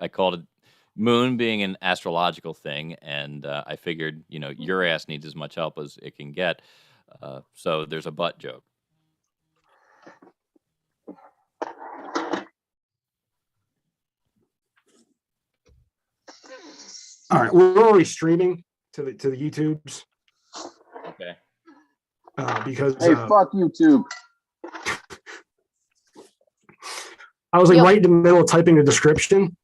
I called it moon being an astrological thing, and I figured, your ass needs as much help as it can get. So there's a butt joke. All right, we're already streaming to the YouTubes. Okay. Because fuck YouTube. I was like right in the middle of typing the description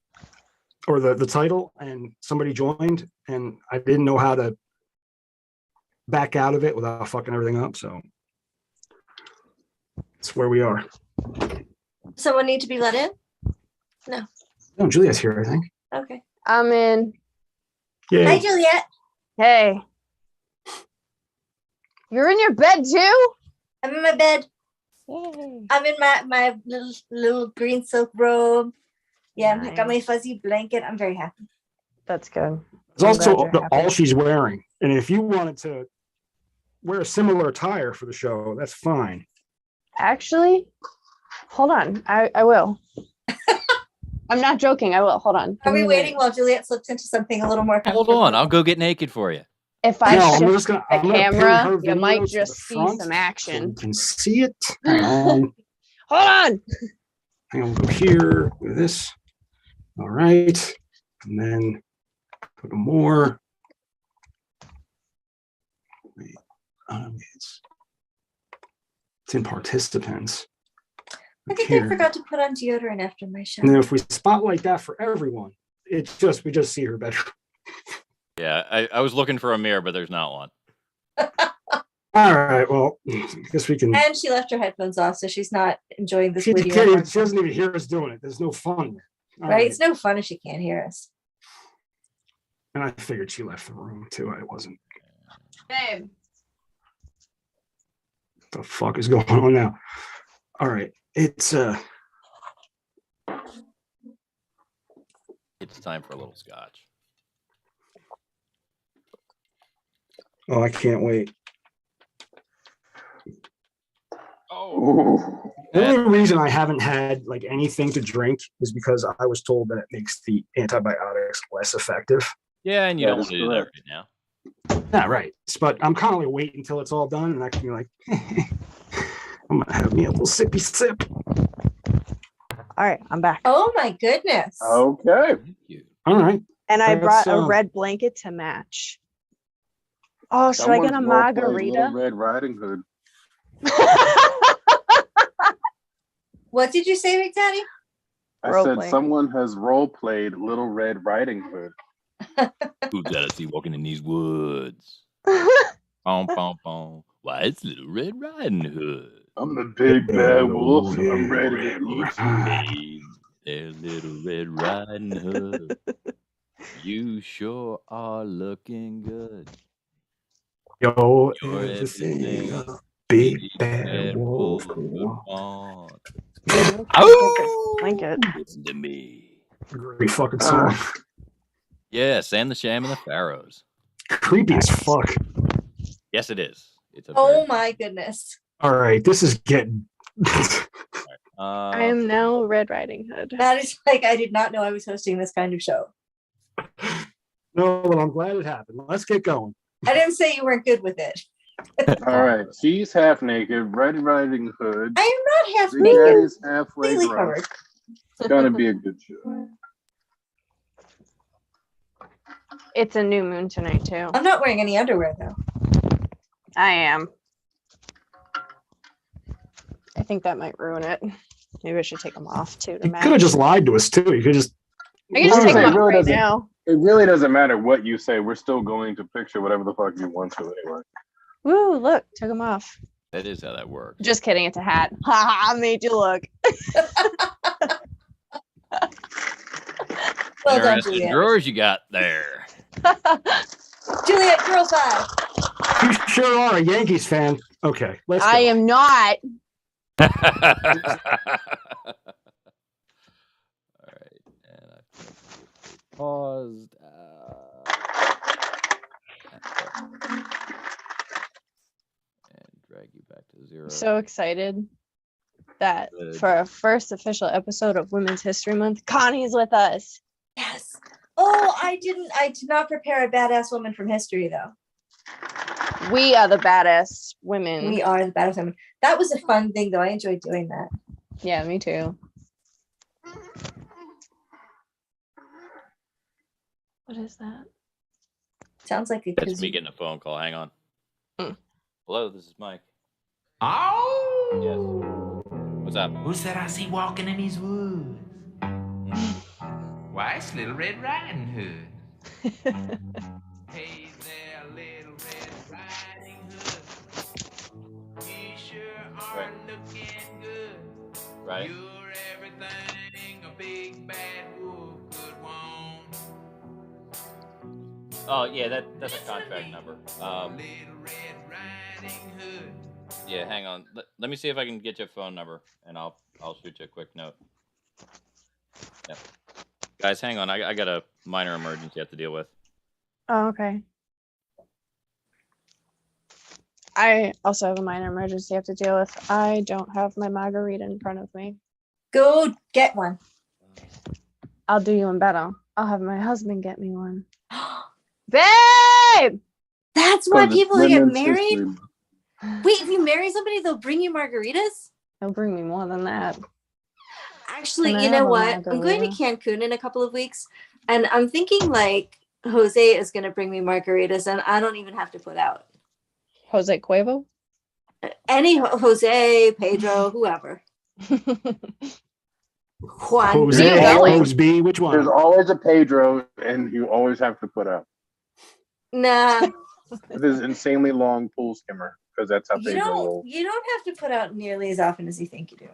or the title, and somebody joined, and I didn't know how to back out of it without fucking everything up. So that's where we are. Someone need to be let in? No, Juliet's here, I think. Okay. I'm in. Yeah. Hi, Juliet. Hey. You're in your bed too? I'm in my bed. Yay. I'm in my little green silk robe. Yeah, Nice. I got my fuzzy blanket. I'm very happy. That's good. It's I'm also glad you're happy. all she's wearing. And if you wanted to wear a similar attire for the show, that's fine. Actually, hold on. I will. I'm not joking. I will. Hold on. Are we waiting while Juliet slips into something a little more Hold comfortable? on, I'll go get naked for you. If I shift the the camera, you might videos to just the see front some so action. you can see it. Hang on. Hold on. Hang on, we'll go here with this. All right. And then go to more. Wait, it's in participants. I think Here. I forgot to put on deodorant after my shower. And then if we spotlight that for everyone, we just see her better. Yeah, I was looking for a mirror, but there's not one. All right, well, I guess we can. And she left her headphones off, so she's not enjoying this She video. doesn't even hear us doing it. There's no fun. All right? It's no fun if she can't hear us. And I figured she left the room too. I wasn't. Babe. What the fuck is going on now? All right, it's time for a little scotch. Oh, I can't wait. Oh, The only reason I haven't had like anything to drink is because I was told that it makes the antibiotics less effective. Yeah, and you don't want to do that right now. Yeah, right. But I'm kind of like waiting until it's all done, and I can be like, I'm gonna have me a little sippy sip. All right, I'm back. Oh my goodness. Okay. Thank you. All right. And I brought That's, a red blanket to match. Oh, should I get a Someone's margarita? Little Red Riding Hood. What did you say, Big Daddy? I Role said playing. someone has role played Little Red Riding Hood. Who's that I see walking in these woods? Pom, pom, pom. Why, it's Little Red Riding Hood. I'm the big bad wolf. I'm ready to eat you. Hey, there's Little Red Riding Hood. You sure are looking good. Yo, You're everything. everything. Big bad wolf. Oh, Blanket. listen to me. Great fucking song. Yes, and the Sham and the Pharaohs. Creepy as fuck. Yes, it is. It's a Oh my goodness. All right, this is getting. I am now Red Riding Hood. That is like, I did not know I was hosting this kind of show. No, but I'm glad it happened. Let's get going. I didn't say you weren't good with it. All right. She's half naked. Red Riding Hood. I am not half Big naked. Daddy's halfway Completely drunk. covered. It's gonna be a good show. It's a new moon tonight too. I'm not wearing any underwear though. I am. I think that might ruin it. Maybe I should take them off too to You match. could have just lied to us too. You could just. I can just Well, take them it off really right doesn't- now. It really doesn't matter what you say. We're still going to picture whatever the fuck you want to anyway. Woo, look, took them off. That is how that works. Just kidding, it's a hat. Ha ha, made you look. Well done, Interesting Juliet. drawers you got there. Juliet, girl five. You sure are a Yankees fan. Okay, let's go. I am not. All right, and I paused. And drag you back to 0. So excited that Good. for our first official episode of Women's History Month, Connie's with us. Yes. Oh, I did not prepare a badass woman from history though. We are the badass women. We are the badass women. That was a fun thing though. I enjoyed doing that. Yeah, me too. What is that? Sounds like a That's me kazoo. getting a phone call. Hang on. Hmm. Hello, this is Mike. Oh! Yes. What's up? Who's that I see walking in these woods? Why, it's Little Red Riding Hood. Hey there, Little Red Riding Hood. You sure are looking good. Right. You're everything a big bad wolf could want. Oh yeah, that's a contract number. Little Red Riding Hood. Yeah, hang on. Let me see if I can get your phone number, and I'll shoot you a quick note. Yep. Guys, hang on. I got a minor emergency I have to deal with. Oh, okay. I also have a minor emergency I have to deal with. I don't have my margarita in front of me. Go get one. I'll do you one better. I'll have my husband get me one. Babe! That's why Because it's people who get Women's married. History Month. Wait, if you marry somebody, they'll bring you margaritas? He'll bring me more than that. Actually, Can I you know have a what? I'm going to margarita? Cancun in a couple of weeks, and I'm thinking like Jose is going to bring me margaritas, and I don't even have to put out. Jose Cuervo? Any Jose, Pedro, whoever. Juan. Jose, you going? Jose, which There's one? always a Pedro, and you always have to put out. Nah, This insanely long pool skimmer, because that's how you Pedro don't. rolls. You don't have to put out nearly as often as you think you do.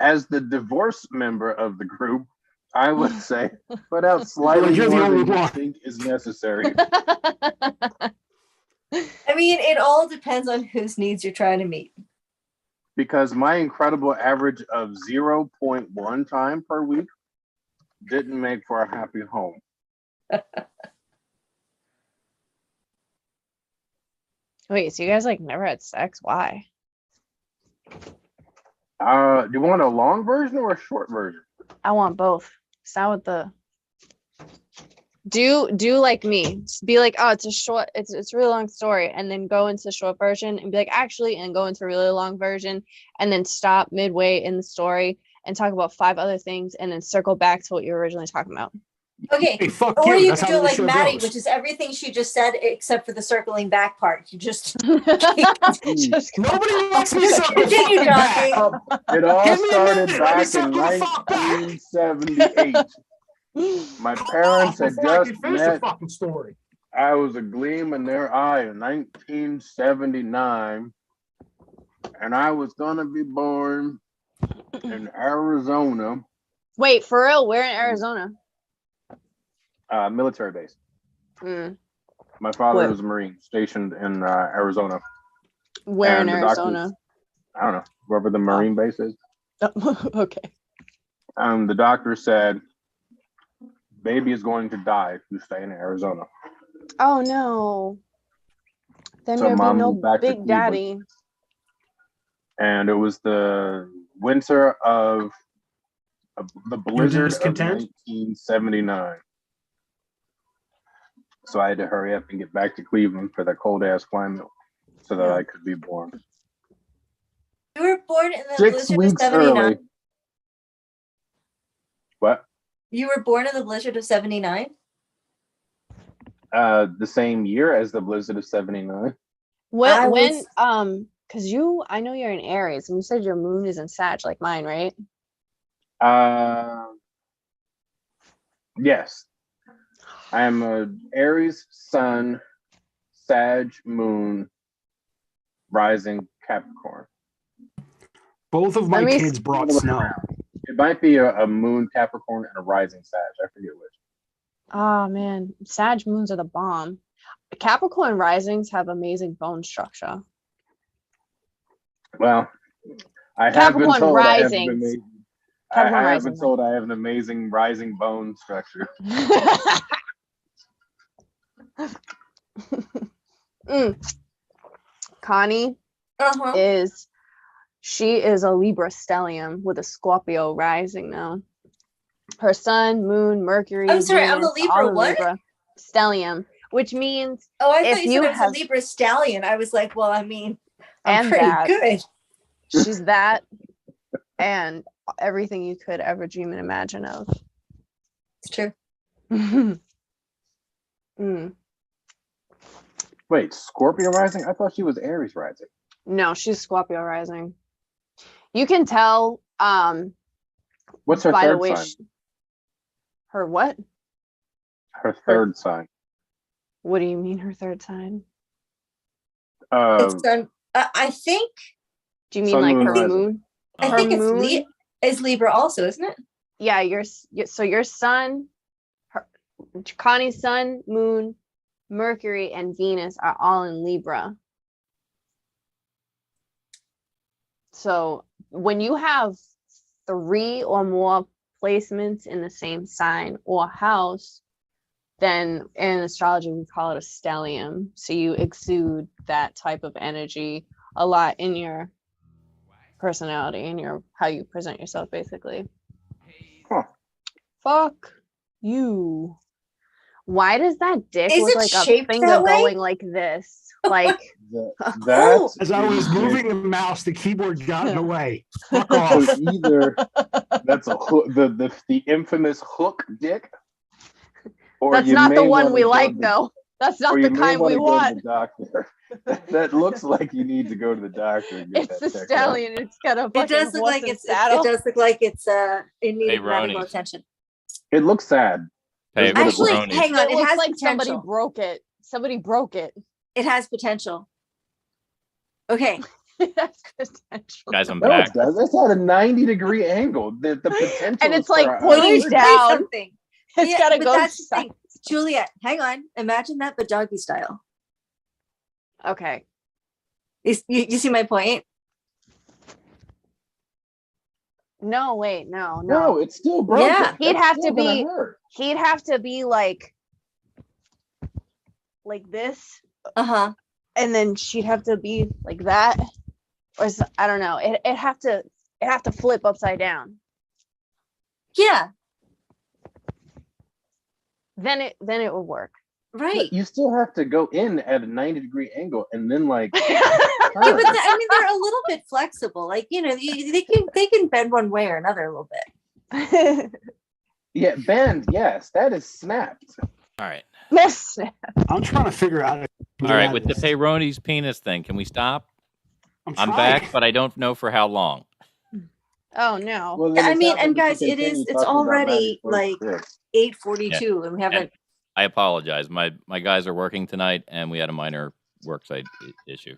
As the divorce member of the group, I would say put out slightly You're the more only than you one. think is necessary. I mean, it all depends on whose needs you're trying to meet. Because my incredible average of 0.1 time per week didn't make for a happy home. Wait, so you guys like never had sex? Why? Do you want a long version or a short version? I want both. Start with the do like me. Just be like, oh, it's a really long story, and then go into the short version and be like, actually, and go into a really long version, and then stop midway in the story and talk about 5 other things, and then circle back to what you were originally talking about. Okay. Hey, fuck Or you. you That's could how do it the like show Maddie, goes. which is everything she just said except for the circling back part. You just Just Nobody lets me circle continue fucking back. talking. It all Give me a started minute. Let me back in circle the fuck back. 1978. My parents had Before I just can finish the met. fucking story. I was a gleam in their eye in 1979, and I was gonna be born in Arizona, Wait, for real? Where in Arizona? military base. Mm. My father Where? was a Marine stationed in Arizona. Where in And the Arizona? I don't know, wherever the Marine base is. Okay. The doctor said, baby is going to die if you stay in Arizona. Oh no. Then So there'll be Mom no moved back to big Cleveland. daddy. And it was the winter of the blizzard of discontent? 1979. So I had to hurry up and get back to Cleveland for that cold ass climate so that I could be born. You were born in the 6 blizzard weeks of 79. early. What? You were born in the blizzard of 79? The same year as the blizzard of 79. Because I know you're in Aries, and you said your moon is in Sag, like mine, right? Yes. I am a Aries sun, Sag moon, rising Capricorn. Both of my kids brought snow. It might be a moon Capricorn and a rising Sag. I forget which. Oh man, Sag moons are the bomb. Capricorn risings have amazing bone structure. Well, I have been Capricorn told risings. Capricorn I have been risings. told I have an amazing rising bone structure. Connie Uh-huh. is She is a Libra stellium with a Scorpio rising now. Her sun, moon, Mercury, I'm sorry, I'm a Venus, Libra all in what? Libra stellium, which means Oh, I if thought you you said I was have- a Libra stallion. I was like, well, I mean, I'm And pretty that. good. she's that and everything you could ever dream and imagine of. It's true. Mm. Wait, Scorpio rising? I thought she was Aries rising. No, she's Scorpio rising. You can tell What's her by the third way sign? her what? Her third sign. What do you mean her third sign? It's I think Do you mean Sun, like moon, her rising. moon? I Her think moon? it's Libra also, isn't it? Yeah, so your sun, Connie's sun, moon, Mercury, and Venus are all in Libra. So when you have 3 or more placements in the same sign or house, then in astrology we call it a stellium. So you exude that type of energy a lot in your personality and your how you present yourself, basically. Huh. Fuck you. Why does that dick Is look it like a shaped finger that way? going like this? Like That As I was is- moving the mouse, the keyboard got in the way. Fuck So off. either that's a hook, the infamous hook dick, or that's you not the may one wanna we go like to- though. That's not or the you may kind we wanna go to want. the doctor. That looks like you need to go to the doctor. And get It's that the checked out. stallion. It's got a It fucking does look horse like and it saddle. does look like it's in need Hey, of medical Ronies. attention. It looks sad. Hey, That's what it Actually, looks like. hang on, It it looks has like somebody potential. broke it. Somebody broke it. It has potential. Okay. That's potential. guys, I'm No, back. it does. It's at a 90-degree angle. The potential, And it's is for like a- pointing Let me say down. something. It's Yeah, gotta but go. that's the side- thing. Juliet, hang on. Imagine that, but doggy style. Okay. You see my point? No, wait, no. No, it's still broken. Yeah. He'd That's have still to gonna be- hurt. He'd have to be like this, Uh-huh. and then she'd have to be like that, or I don't know. It have to flip upside down. Yeah, Then it would work. right. You still have to go in at a 90-degree angle and then like Yeah, but turn. I mean, they're a little bit flexible. Like, you know, they can bend one way or another a little bit. Yeah, bend. Yes, that is snapped. All right. Miss. I'm trying to figure out. All right. With the Peyronie's penis thing, can we stop? I'm back, but I don't know for how long. Oh no. Well, then I it mean, sounds and like we guys, should it is, continue it's talking about already Maddie's like first 8:42 and we haven't. I apologize. My guys are working tonight, and we had a minor worksite issue.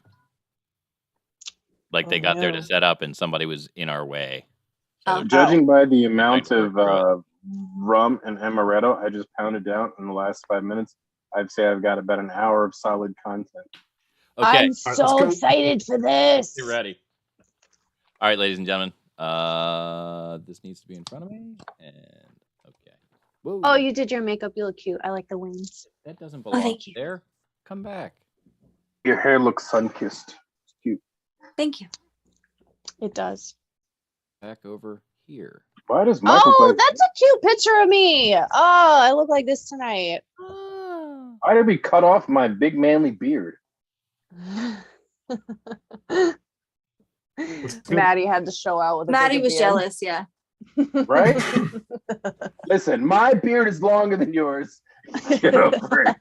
Like they Oh, got there to no. set up, and somebody was in our way. Oh. Judging by the amount Might of work through rum and amaretto I just pounded down in the last 5 minutes, I'd say I've got about an hour of solid content. Okay, I'm let's so go. excited for this. get ready. All right, ladies and gentlemen. This needs to be in front of me, and okay. Whoa, Oh, you did your makeup. You look cute. I like the wings. that doesn't belong thank you. there. Come back. Your hair looks sun-kissed. It's cute. Thank you. It does. Back over here. Why does Michael Oh, play? that's a cute picture of me. Oh, I look like this tonight. Why did we cut off my big manly beard? Maddie had to show out with a Maddie bigger was beard. jealous. Yeah. Right? Listen, my beard is longer than yours. Get over it.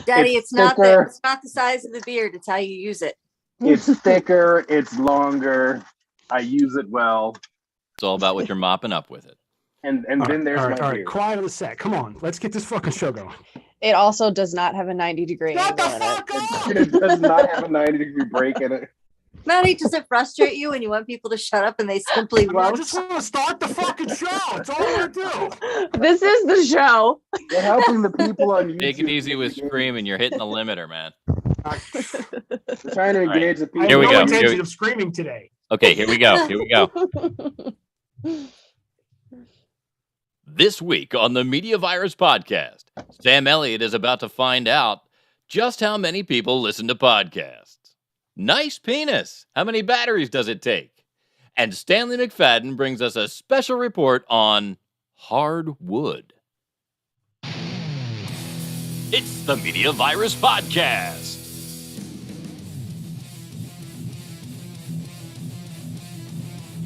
Daddy, It's it's not thicker. it's not the size of the beard, it's how you use it. It's thicker. It's longer. I use it well. It's all about what you're mopping up with it. And All then there's right, my all right. beard. Quiet on the set. Come on, let's get this fucking show going. It also does not have a 90-degree Shut the angle in it. fuck up! It does not have a 90-degree break in it. Maddie, does it frustrate you when you want people to shut up and they simply I mean, I won't? just want to start the fucking show. That's all I want to do. This is the show. We're helping the people on YouTube. Take it easy with screaming. You're hitting the limiter, man. We're trying to All right. engage the people. I Here have we no go. intention Here- of screaming today. Okay, here we go. Here we go. This week on the Media Virus Podcast, Sam Elliott is about to find out just how many people listen to podcasts. Nice penis. How many batteries does it take? And Stanley McFadden brings us a special report on hardwood. It's the Media Virus Podcast.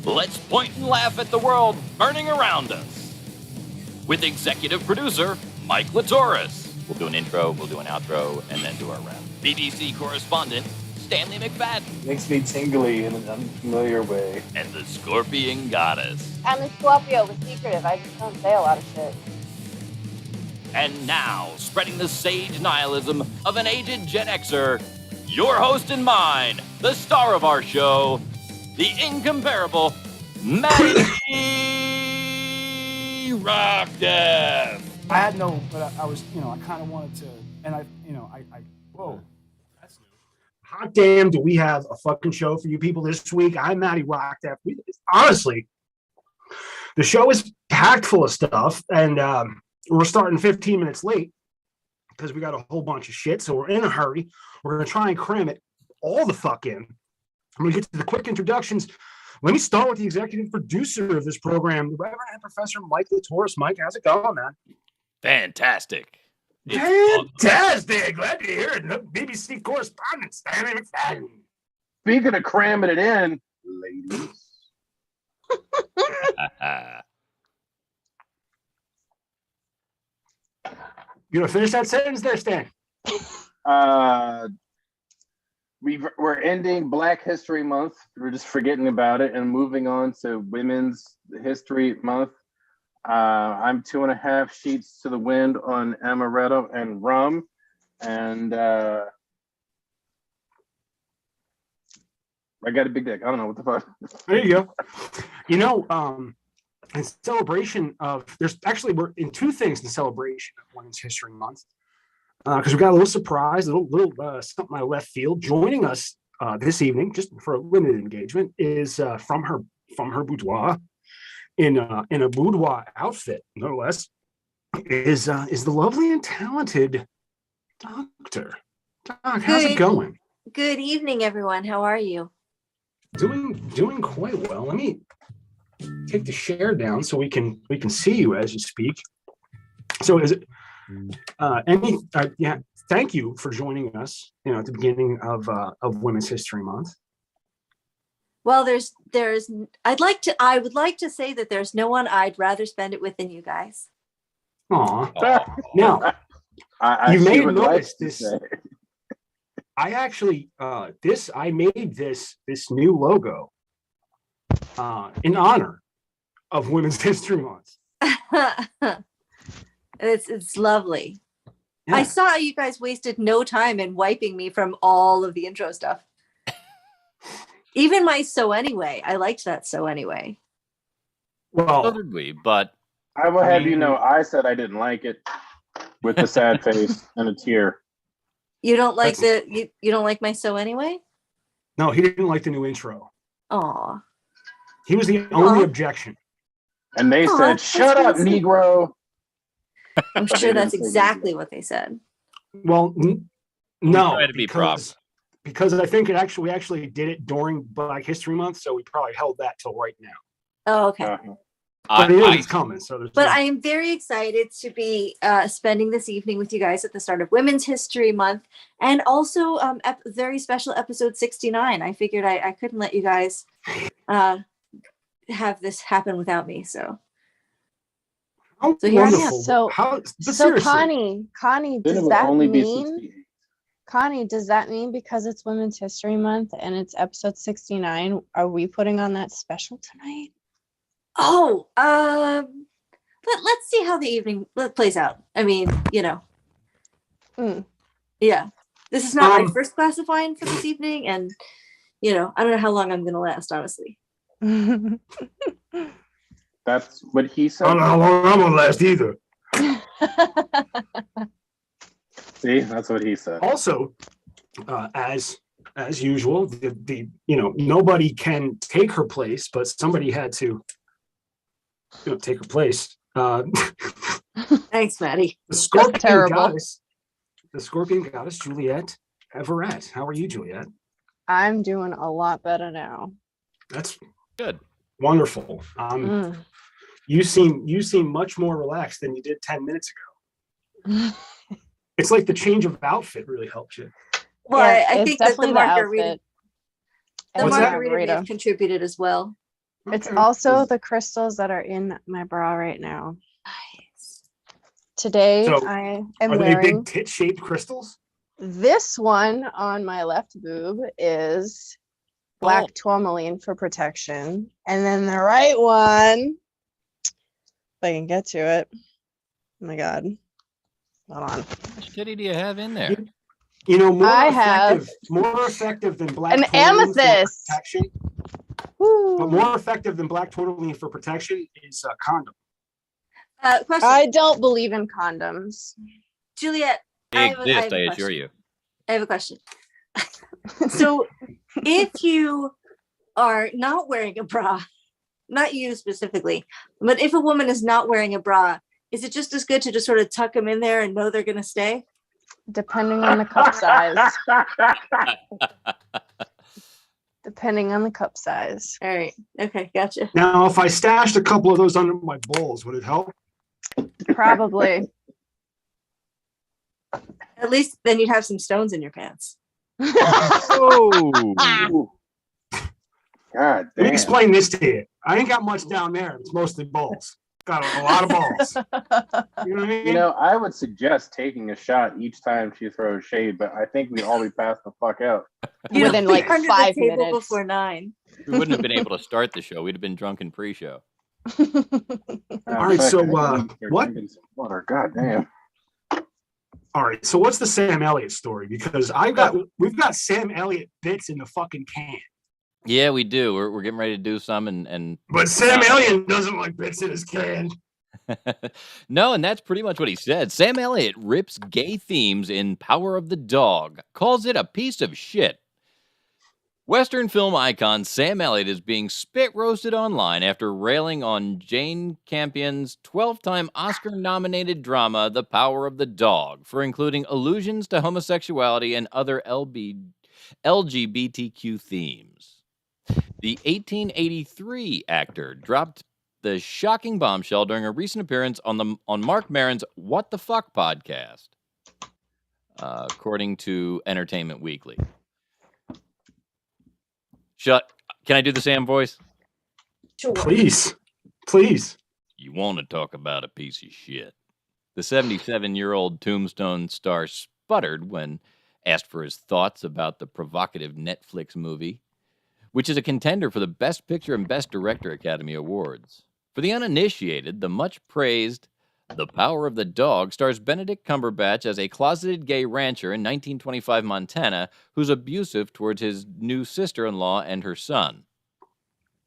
Let's point and laugh at the world burning around us. With executive producer Mike Latoris. We'll do an intro, we'll do an outro, and then do our wrap. BBC correspondent Stanley McFadden. Makes me tingly in an unfamiliar way. And the Scorpion Goddess. I'm a Scorpio with secretive. I just don't say a lot of shit. And now, spreading the sage nihilism of an aged Gen Xer, your host and mine, the star of our show, the incomparable Matty Rockdeath. I had no, but I was, I kind of wanted to, and whoa. That's new. Hot damn, do we have a fucking show for you people this week? I'm Matty Rockdeath. Honestly, the show is packed full of stuff, and we're starting 15 minutes late because we got a whole bunch of shit, so we're in a hurry. We're going to try and cram it all the fuck in. I'm going to get to the quick introductions. Let me start with the executive producer of this program, the Reverend and Professor Mike Latoris. Mike, how's it going, man? Fantastic. Fantastic. Glad to hear it. BBC correspondent, Stanley McFadden. Speaking of cramming it in, ladies. You know, finish that sentence there, Stan. We're ending Black History Month. We're just forgetting about it and moving on to Women's History Month. I'm 2.5 sheets to the wind on amaretto and rum, and I got a big dick. I don't know what the fuck. There you go. In celebration of, we're in two things in celebration of Women's History Month. Because we got a little surprise, a little something out of left field. Joining us this evening, just for a limited engagement, is from her boudoir, in a boudoir outfit, no less, is the lovely and talented Doctor. Doc, how's it going? Good evening, everyone. How are you? Doing quite well. Let me take the share down so we can see you as you speak. So is it? Thank you for joining us, at the beginning of Women's History Month. Well, I would like to say that there's no one I'd rather spend it with than you guys. Aw. Now, you may have noticed this. I actually, I made this new logo in honor of Women's History Month. It's lovely. Yeah. I saw you guys wasted no time in wiping me from all of the intro stuff. Even my so anyway. I liked that so anyway. Well, So did we, but I will have you know, I said I didn't like it with a sad face and a tear. You don't like you don't like my so anyway? no, he didn't like the new intro. Aw. He was the only objection. And they Aw, said, that's "Shut up, sweet. Negro." I'm sure that's exactly what they said. Well, no, try to be proper. because I think we actually did it during Black History Month, so we probably held that till right now. Oh, okay. But it's coming. So But I am very excited to be spending this evening with you guys at the start of Women's History Month, and also very special episode 69. I figured I couldn't let you guys have this happen without me. So so here I am. wonderful. So Connie, Then does it would that only be mean 68. Connie, does that mean because it's Women's History Month and it's episode 69, are we putting on that special tonight? Oh, let's see how the evening plays out. I mean, yeah. This is not my first glass of wine for this evening, and I don't know how long I'm gonna last, honestly. That's what he said. I don't know how long I'm gonna last either. See, that's what he said. Also, as usual, the nobody can take her place, but somebody had to take her place. Thanks, Maddie. The Scorpion terrible. Goddess, Juliet Everett. How are you, Juliet? I'm doing a lot better now. That's Good. wonderful. Mm. You seem much more relaxed than you did 10 minutes ago. It's like the change of outfit really helped you. Well, Yeah, I it's think that the definitely margarita, outfit. the and What's that? margarita may have contributed as well. It's Okay. also the crystals that are in my bra right now. Nice. Today, So, I am Are they wearing big tit-shaped crystals? this one on my left boob is black tourmaline for protection. And then the right one, if I can get to it. Oh my God. Hold on. How much titty do you have in there? You know, I have more effective than black an tourmaline for amethyst. protection. Woo. But more effective than black tourmaline for protection is a condom. Question, I don't believe in condoms. Juliet. They I have a exist, I assure question. you. I have a question. So, if you are not wearing a bra, not you specifically, but if a woman is not wearing a bra, is it just as good to just sort of tuck them in there and know they're going to stay? Depending on the cup size. Depending on the cup size. All right. Okay. Gotcha. Now, if I stashed a couple of those under my balls, would it help? Probably. At least then you'd have some stones in your pants. Oh. God Let me damn. explain this to you. I ain't got much down there. It's mostly balls. Got a lot of balls. You know what I mean? You know, I would suggest taking a shot each time she throws shade, but I think we'd all be passed the fuck out. Within like Under 5 the table minutes. before 9. We wouldn't have been able to start the show. We'd have been drunk in pre-show. All right, so, what? Water. God damn. All right, so what's the Sam Elliott story? Because we've got Sam Elliott bits in the fucking can. Yeah, we do. We're getting ready to do some and But Sam Elliott doesn't like bits in his can. No, and that's pretty much what he said. Sam Elliott rips gay themes in Power of the Dog, calls it a piece of shit. Western film icon Sam Elliott is being spit roasted online after railing on Jane Campion's 12-time Oscar-nominated drama The Power of the Dog for including allusions to homosexuality and other LGBTQ themes. The 1883 actor dropped the shocking bombshell during a recent appearance on Mark Maron's What the Fuck podcast, according to Entertainment Weekly. Can I do the Sam voice? Sure. Please. You want to talk about a piece of shit. The 77-year-old Tombstone star sputtered when asked for his thoughts about the provocative Netflix movie, which is a contender for the Best Picture and Best Director Academy Awards. For the uninitiated, the much-praised The Power of the Dog stars Benedict Cumberbatch as a closeted gay rancher in 1925 Montana who's abusive towards his new sister-in-law and her son.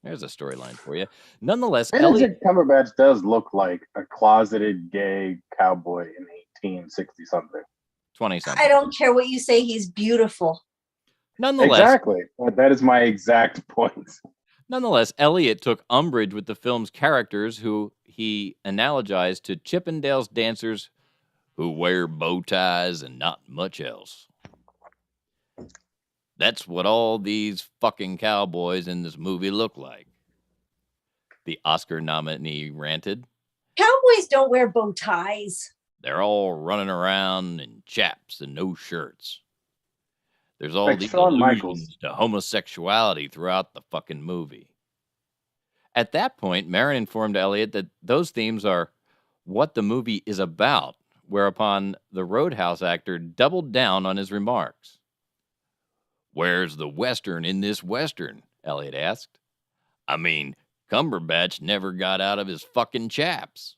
There's a storyline for you. Nonetheless, Benedict Cumberbatch does look like a closeted gay cowboy in 1860-something. 20-something. I don't care what you say. He's beautiful. Nonetheless, Exactly. That is my exact point. Nonetheless, Elliott took umbrage with the film's characters who he analogized to Chippendale's dancers who wear bow ties and not much else. That's what all these fucking cowboys in this movie look like. The Oscar nominee ranted. Cowboys don't wear bow ties. They're all running around in chaps and no shirts. There's all Like these Shawn allusions Michaels. to homosexuality throughout the fucking movie. At that point, Maron informed Elliott that those themes are what the movie is about, whereupon the Roadhouse actor doubled down on his remarks. Where's the Western in this Western? Elliott asked. I mean, Cumberbatch never got out of his fucking chaps.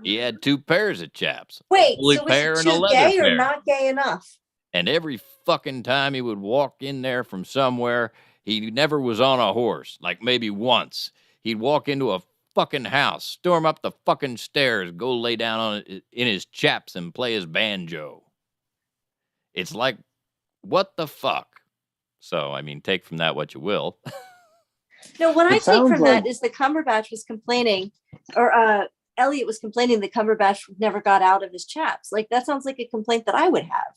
He had 2 pairs of chaps. Wait, a woolly so pair is and it a too leather gay or pair. not gay enough? And every fucking time he would walk in there from somewhere, he never was on a horse, like maybe once. He'd walk into a fucking house, storm up the fucking stairs, go lay down on it in his chaps and play his banjo. It's like, what the fuck? So, I mean, take from that what you will. No, what I take sounds from like- that is that Cumberbatch was complaining, or Elliot was complaining that Cumberbatch never got out of his chaps. Like, that sounds like a complaint that I would have.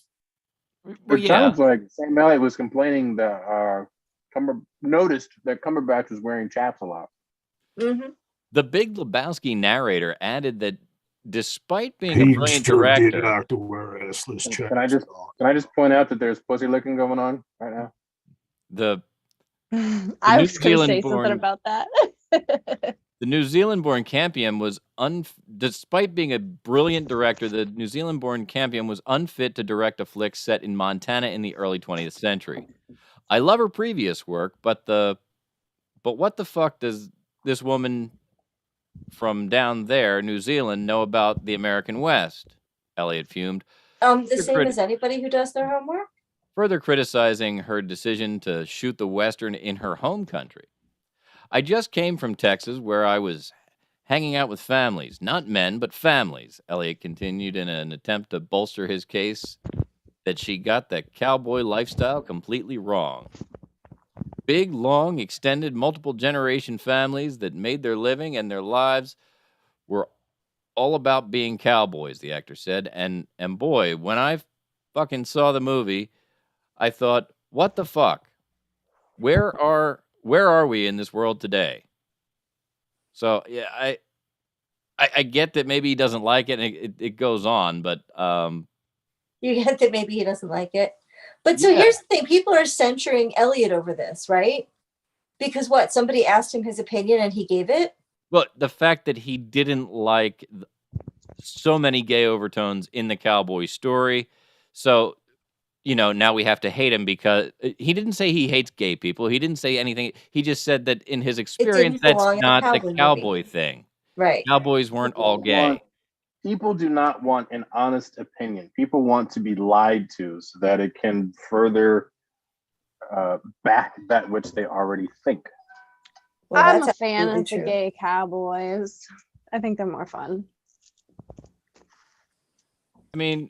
It sounds like Sam Elliott was complaining that noticed that Cumberbatch was wearing chaps a lot. Mm-hmm. The Big Lebowski narrator added that despite being He a brilliant sure did director, have to wear assless chaps. Can I just point out that there's pussy licking going on right now? the I New was going to say Zealand-born- something about that. The New Zealand-born Campion was despite being a brilliant director, the New Zealand-born Campion was unfit to direct a flick set in Montana in the early 20th century. I love her previous work, but what the fuck does this woman from down there, New Zealand, know about the American West? Elliot fumed. The same as anybody who does their homework. Further criticizing her decision to shoot the Western in her home country. I just came from Texas where I was hanging out with families, not men, but families. Elliot continued in an attempt to bolster his case that she got the cowboy lifestyle completely wrong. Big, long, extended, multiple generation families that made their living and their lives were all about being cowboys, the actor said. And boy, when I fucking saw the movie, I thought, what the fuck? Where are we in this world today? So yeah, I get that maybe he doesn't like it, and it goes on, but you get that maybe he doesn't like it. But so here's the thing: people are censuring Elliot over this, right? Because what? Somebody asked him his opinion, and he gave it. Well, the fact that he didn't like so many gay overtones in the cowboy story, so. Now we have to hate him because he didn't say he hates gay people. He didn't say anything. He just said that in his experience, that's not the cowboy thing. Right. Cowboys weren't all gay. People do not want an honest opinion. People want to be lied to so that it can further back that which they already think. Well, I'm a fan of the gay cowboys. I think they're more fun. I mean,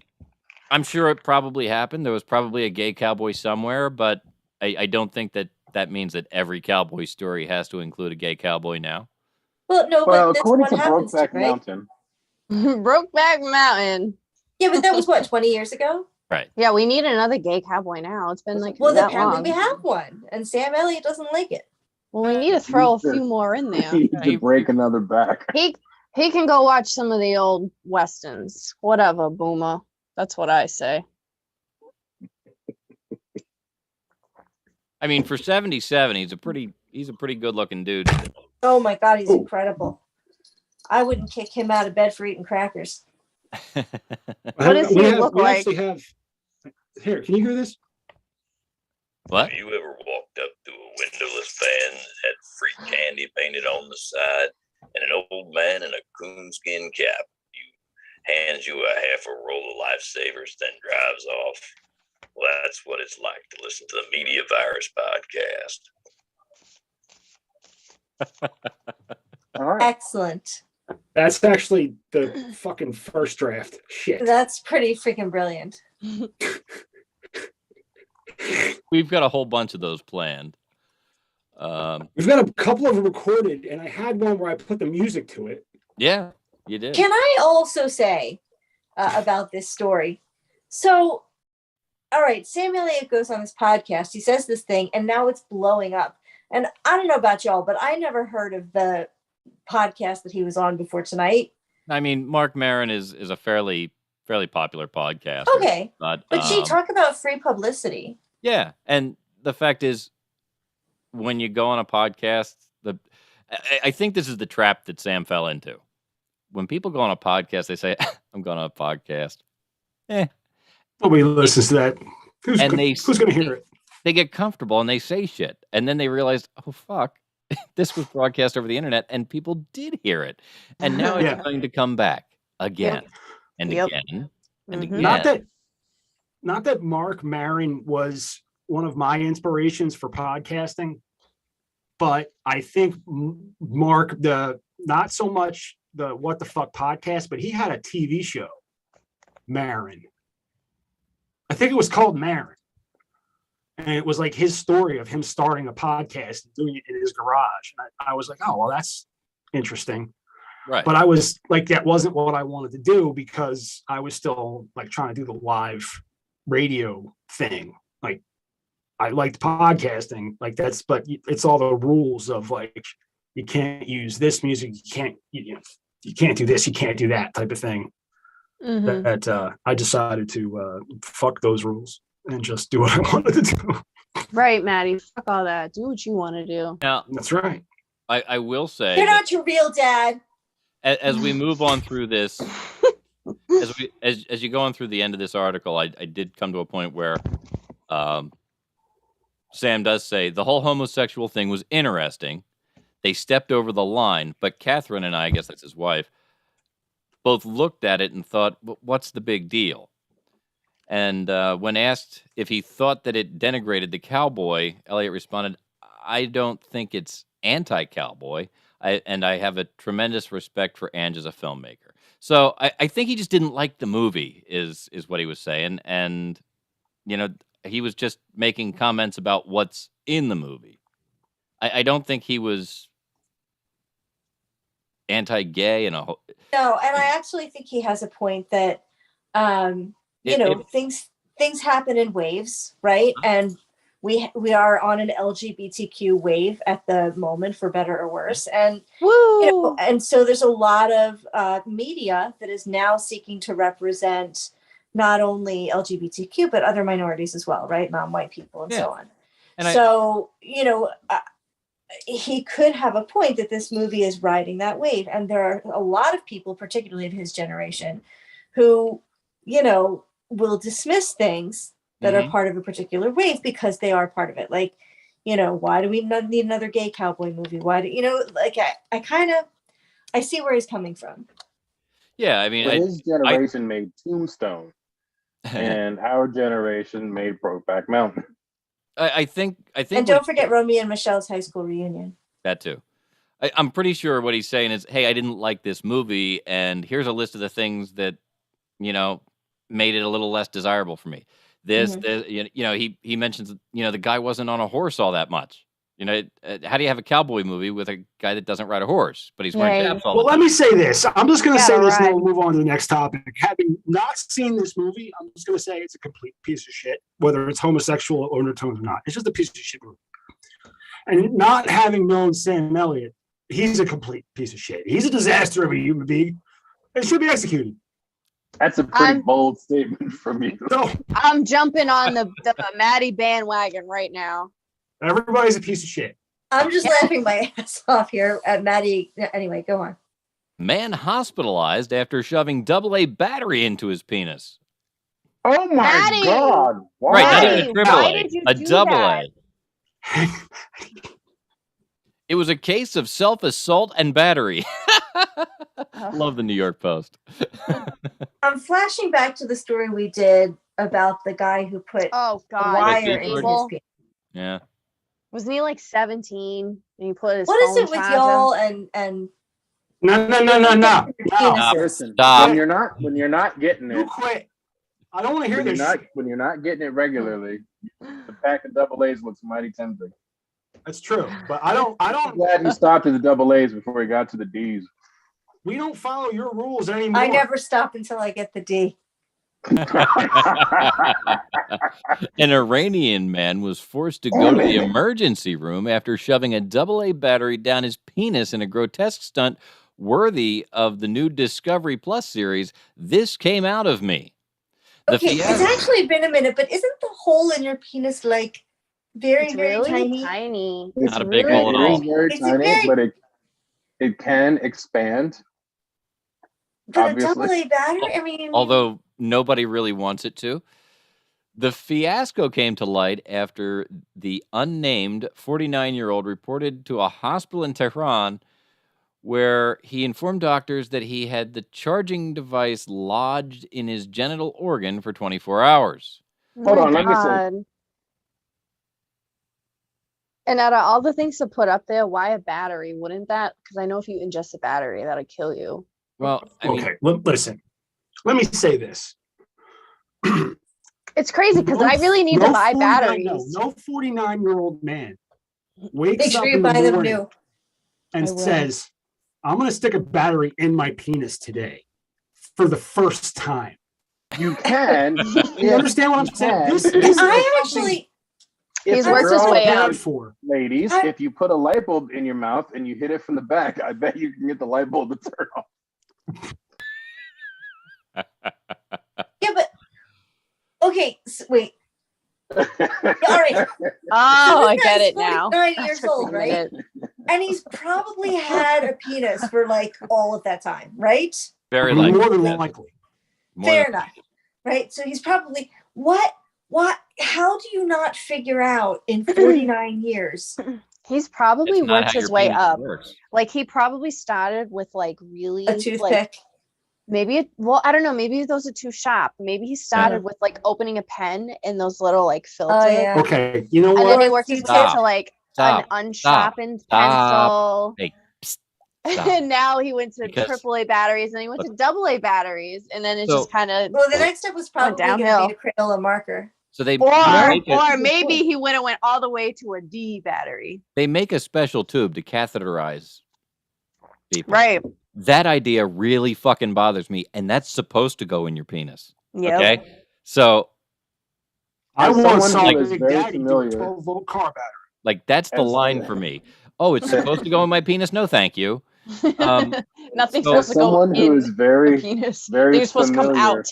I'm sure it probably happened. There was probably a gay cowboy somewhere, but I don't think that means that every cowboy story has to include a gay cowboy now. Well, no, but according to Brokeback Mountain. Brokeback Mountain. Yeah, but that was what, 20 years ago? Right. Yeah, we need another gay cowboy now. It's been like that apparently long. We have one, and Sam Elliott doesn't like it. Well, we need to throw a few more in there. He needs to break another back. He can go watch some of the old westerns. Whatever, Boomer. That's what I say. I mean, for 77, he's a pretty good looking dude. Oh my God, he's incredible. I wouldn't kick him out of bed for eating crackers. What does he look like? Here, can you hear this? What? Have you ever walked up to a windowless van that had free candy painted on the side and an old man in a coonskin cap hands you a half a roll of lifesavers, then drives off? Well, that's what it's like to listen to the Media Virus podcast. All right. Excellent. That's actually the fucking first draft. Shit. That's pretty freaking brilliant. We've got a whole bunch of those planned. We've got a couple of them recorded, and I had one where I put the music to it. Yeah, you did. Can I also say about this story? So, all right, Sam Elliott goes on this podcast. He says this thing, and now it's blowing up. And I don't know about y'all, but I never heard of the podcast that he was on before tonight. I mean, Mark Maron is a fairly popular podcast. Okay, but she talk about free publicity. Yeah, and the fact is, when you go on a podcast, I think this is the trap that Sam fell into. When people go on a podcast, they say, "I'm going on a podcast." Nobody listens to that. Who's going to hear it? They get comfortable and they say shit, and then they realize, "Oh fuck, this was broadcast over the internet, and people did hear it, and now it's going to come back again and again and again." Not that Mark Maron was one of my inspirations for podcasting, but I think Mark, not so much the What the Fuck podcast, but he had a TV show, Maron. I think it was called Maron. And it was like his story of him starting a podcast and doing it in his garage. And I was like, oh, well, that's interesting. Right. But I was like, that wasn't what I wanted to do because I was still like trying to do the live radio thing. Like, I liked podcasting, like but it's all the rules of like, you can't use this music, you can't do this, you can't do that type of thing. Mhm. That I decided to fuck those rules and just do what I wanted to do. Right, Maddie. Fuck all that. Do what you want to do. Now, That's right. I will say, You're not your real dad. as we move on through this, as you go on through the end of this article, I did come to a point where Sam does say the whole homosexual thing was interesting. They stepped over the line, but Catherine and I guess that's his wife, both looked at it and thought, what's the big deal? And when asked if he thought that it denigrated the cowboy, Elliot responded, I don't think it's anti-cowboy. I have a tremendous respect for Ange as a filmmaker. So I think he just didn't like the movie is what he was saying. And, he was just making comments about what's in the movie. I don't think he was anti-gay and No, and I actually think he has a point that things happen in waves, right? And we are on an LGBTQ wave at the moment, for better or worse. And and so there's a lot of media that is now seeking to represent not only LGBTQ but other minorities as well, right? Non-white people and so on. And so he could have a point that this movie is riding that wave. And there are a lot of people, particularly of his generation, who, will dismiss things that are part of a particular wave because they are part of it. Like, why do we need another gay cowboy movie? Why do, I see where he's coming from. Yeah, I mean, his generation made Tombstone, and our generation made Brokeback Mountain. I think. And don't forget Romeo and Michelle's high school reunion. That too. I'm pretty sure what he's saying is, hey, I didn't like this movie, and here's a list of the things that, made it a little less desirable for me. He mentions, the guy wasn't on a horse all that much. How do you have a cowboy movie with a guy that doesn't ride a horse, but he's wearing caps all the time? Well, let me say this. I'm just going to say this and then we'll move on to the next topic. Having not seen this movie, I'm just going to say it's a complete piece of shit, whether it's homosexual or undertones or not. It's just a piece of shit movie. And not having known Sam Elliott, he's a complete piece of shit. He's a disaster of a human being and should be executed. That's a pretty bold statement from you. No. I'm jumping on the Maddie bandwagon right now. Everybody's a piece of shit. I'm just laughing my ass off here at Maddie. Anyway, go on. Man hospitalized after shoving AA battery into his penis. Oh my Maddie! God. Why? Right, not even a triple Why A, did you a do double that? A. It was a case of self-assault and battery. Love the New York Post. I'm flashing back to the story we did about the guy who put Oh a God, wire in his evil. penis. Yeah. Wasn't he like 17? And he put his What is phone it with charger? y'all and No. Listen, Stop. when you're not getting You it, quit. I don't want to hear this shit. when you're not getting it regularly, the pack of double A's looks mighty tempting. That's true. But I don't I'm glad he stopped at the double A's before he got to the D's. we don't follow your rules anymore. I never stop until I get the D. An Iranian man was forced to go to the emergency room after shoving a AA battery down his penis in a grotesque stunt worthy of the new Discovery Plus series, This Came Out of Me. Okay, it's actually been a minute, but isn't the hole in your penis like very, It's very really tiny? tiny. It's Not a big really- hole at it is all. very It's tiny, very- but it can expand. But Obviously. a double A battery? I mean, Although nobody really wants it to. The fiasco came to light after the unnamed 49-year-old reported to a hospital in Tehran where he informed doctors that he had the charging device lodged in his genital organ for 24 hours. Hold on, let me see. God. And out of all the things to put up there, why a battery? Wouldn't that? Because I know if you ingest a battery, that'll kill you. Well, I mean, Okay, listen. Let me say this. It's crazy because I really need to buy batteries. No 49-year-old man make wakes up sure you in the buy them morning new. and I will. says, I'm going to stick a battery in my penis today for the first time. You can. You understand what I'm saying? This And is I actually, He's a worked his girl way bad up. for. Ladies, I- if you put a light bulb in your mouth and you hit it from the back, I bet you can get the light bulb to turn off. yeah, but okay, wait. All right. Oh, this I get guy's it now. 49 That years took me old, a right? minute. And he's probably had a penis for like all of that time, right? Very likely. More than yes. likely. More Fair than- enough. Right? So he's probably how do you not figure out in 49 years? He's probably It's not worked how his your way penis up. works. Like he probably started with like really A toothpick. like maybe well, I don't know, maybe those are too sharp. Maybe he started with like opening a pen and those little like filters. Oh yeah. Okay, you know And what? then he worked his way Stop. to like Stop. an unsharpened Stop. pencil. Hey, stop. And now he went to Because- AAA batteries and he went to AA batteries. And then it's So- just kind of Well, the next step was probably going to downhill. be to Crayola marker. So they or make a, or maybe he went all the way to a D battery. they make a special tube to catheterize people. Right. That idea really fucking bothers me, and that's supposed to go in your penis. Yep. Okay, so I As want someone some who is big very daddy do a familiar- 12-volt car battery. like that's the As- line for me. Oh, it's supposed to go in my penis? No, thank you. Nothing's so- supposed to go Someone who in is the very, penis. very They're supposed to come familiar. out.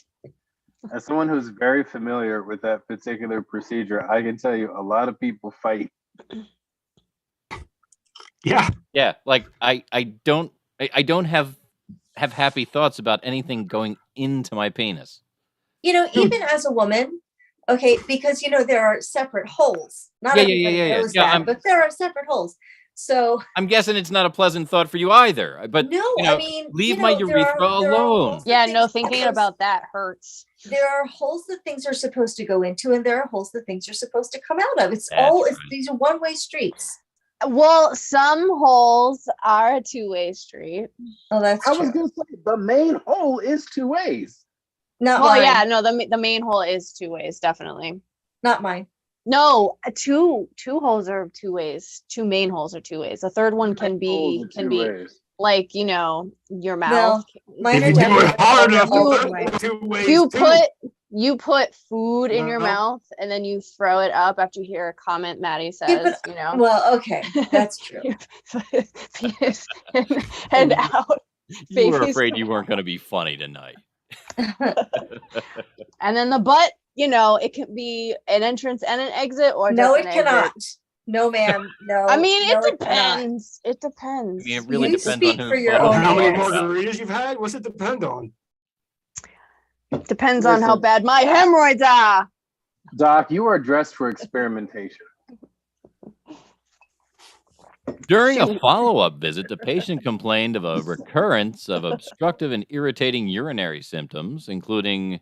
As someone who's very familiar with that particular procedure, I can tell you a lot of people fight. Yeah. Yeah, like I don't have happy thoughts about anything going into my penis. You know, even as a woman, okay, because you know there are separate holes. Not Yeah, everybody yeah. knows Yeah, that, I'm- but there are separate holes. So I'm guessing it's not a pleasant thought for you either. But no, you know, I mean, leave you my know, there urethra are alone. holes that Yeah, things no, are thinking supposed- about that hurts. There are holes that things are supposed to go into, and there are holes that things are supposed to come out of. It's That's all. right. These are one-way streets. Well, some holes are a two-way street. Oh, that's I true. was gonna say the main hole is two ways. Not Well, mine. yeah, no, the main hole is two ways, definitely. Not mine. No, two holes are two ways. Two main holes are two ways. The third one can be Holes are two ways. like, you know, your No, mouth. mine If are you do definitely it hard enough, You- the third one two ways You too. put food in your No. mouth and then you throw it up after you hear a comment Maddie Yeah, says, but- you know. Well, okay, that's true. Penis and out. You were Babies afraid come you weren't going to be funny tonight. And then the butt, you know, it can be an entrance and an exit or No, just it an cannot. exit. No, ma'am. No. I mean, no, it cannot. depends. It depends. I mean, it really You depends speak on for who's your fucking own How many ass. margaritas you've had? What's it depend on? Depends on how Listen. bad my hemorrhoids are. Doc, you are dressed for experimentation. During a follow-up visit, the patient complained of a recurrence of obstructive and irritating urinary symptoms, including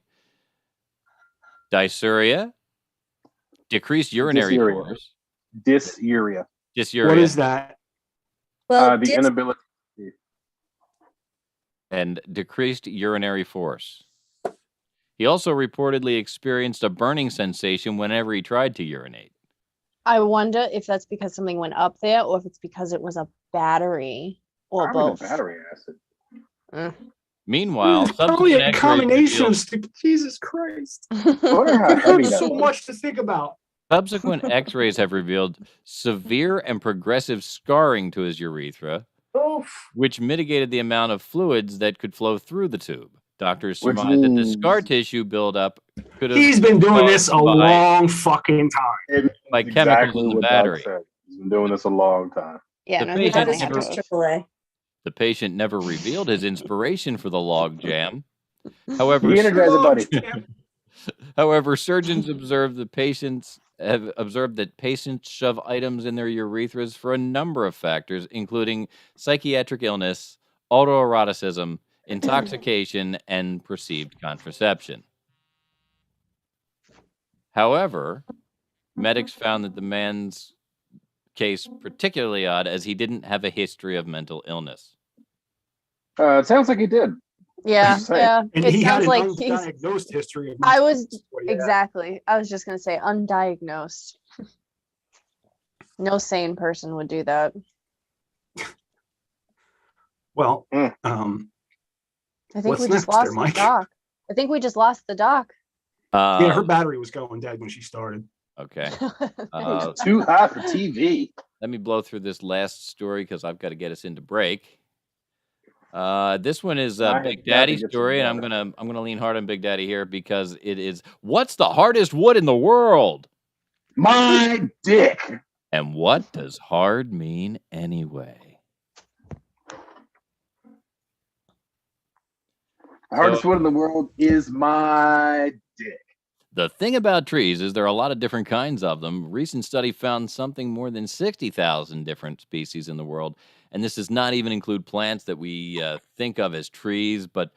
dysuria, decreased urinary Dysuria. force, Dysuria. dysuria, What is that? Well, The inability. and decreased urinary force. He also reportedly experienced a burning sensation whenever he tried to urinate. I wonder if that's because something went up there or if it's because it was a battery or Probably both. the battery acid. Meanwhile, Probably subsequent a X-rays combination revealed- of Jesus Christ. I wonder how heavy that So was. much to think about. Subsequent X-rays have revealed severe and progressive scarring to his urethra, oof. which mitigated the amount of fluids that could flow through the tube. Doctors Which surmised that the means- scar tissue buildup could have He's been doing this a caused by- long fucking time. by Exactly chemicals in the what Doc battery. said. He's been doing this a long time. Yeah, The no, he patient How definitely does had never- yours to. AAA? The patient never revealed his inspiration for the log jam. However, The Energizer Bunny. However, surgeons observed that patients shove items in their urethras for a number of factors, including psychiatric illness, autoeroticism, intoxication, and perceived contraception. However, medics found that the man's case particularly odd as he didn't have a history of mental illness. It sounds like he did. Yeah, Just saying. yeah. And It he had sounds an like he's undiagnosed history of I was Yeah. exactly. I was just gonna say undiagnosed. No sane person would do that. Well, Mm. I think What's we just next there, lost Mike? Doc. I think we just lost the doc. Yeah, her battery was going dead when she started. Okay. It's too hot for TV. Let me blow through this last story because I've got to get us into break. This one is I a Big have got to Daddy get some story, and water. I'm gonna lean hard on Big Daddy here because it is what's the hardest wood in the world? My dick. And what does hard mean anyway? The hardest wood in the world is my dick. The thing about trees is there are a lot of different kinds of them. A recent study found something more than 60,000 different species in the world. And this does not even include plants that we think of as trees, but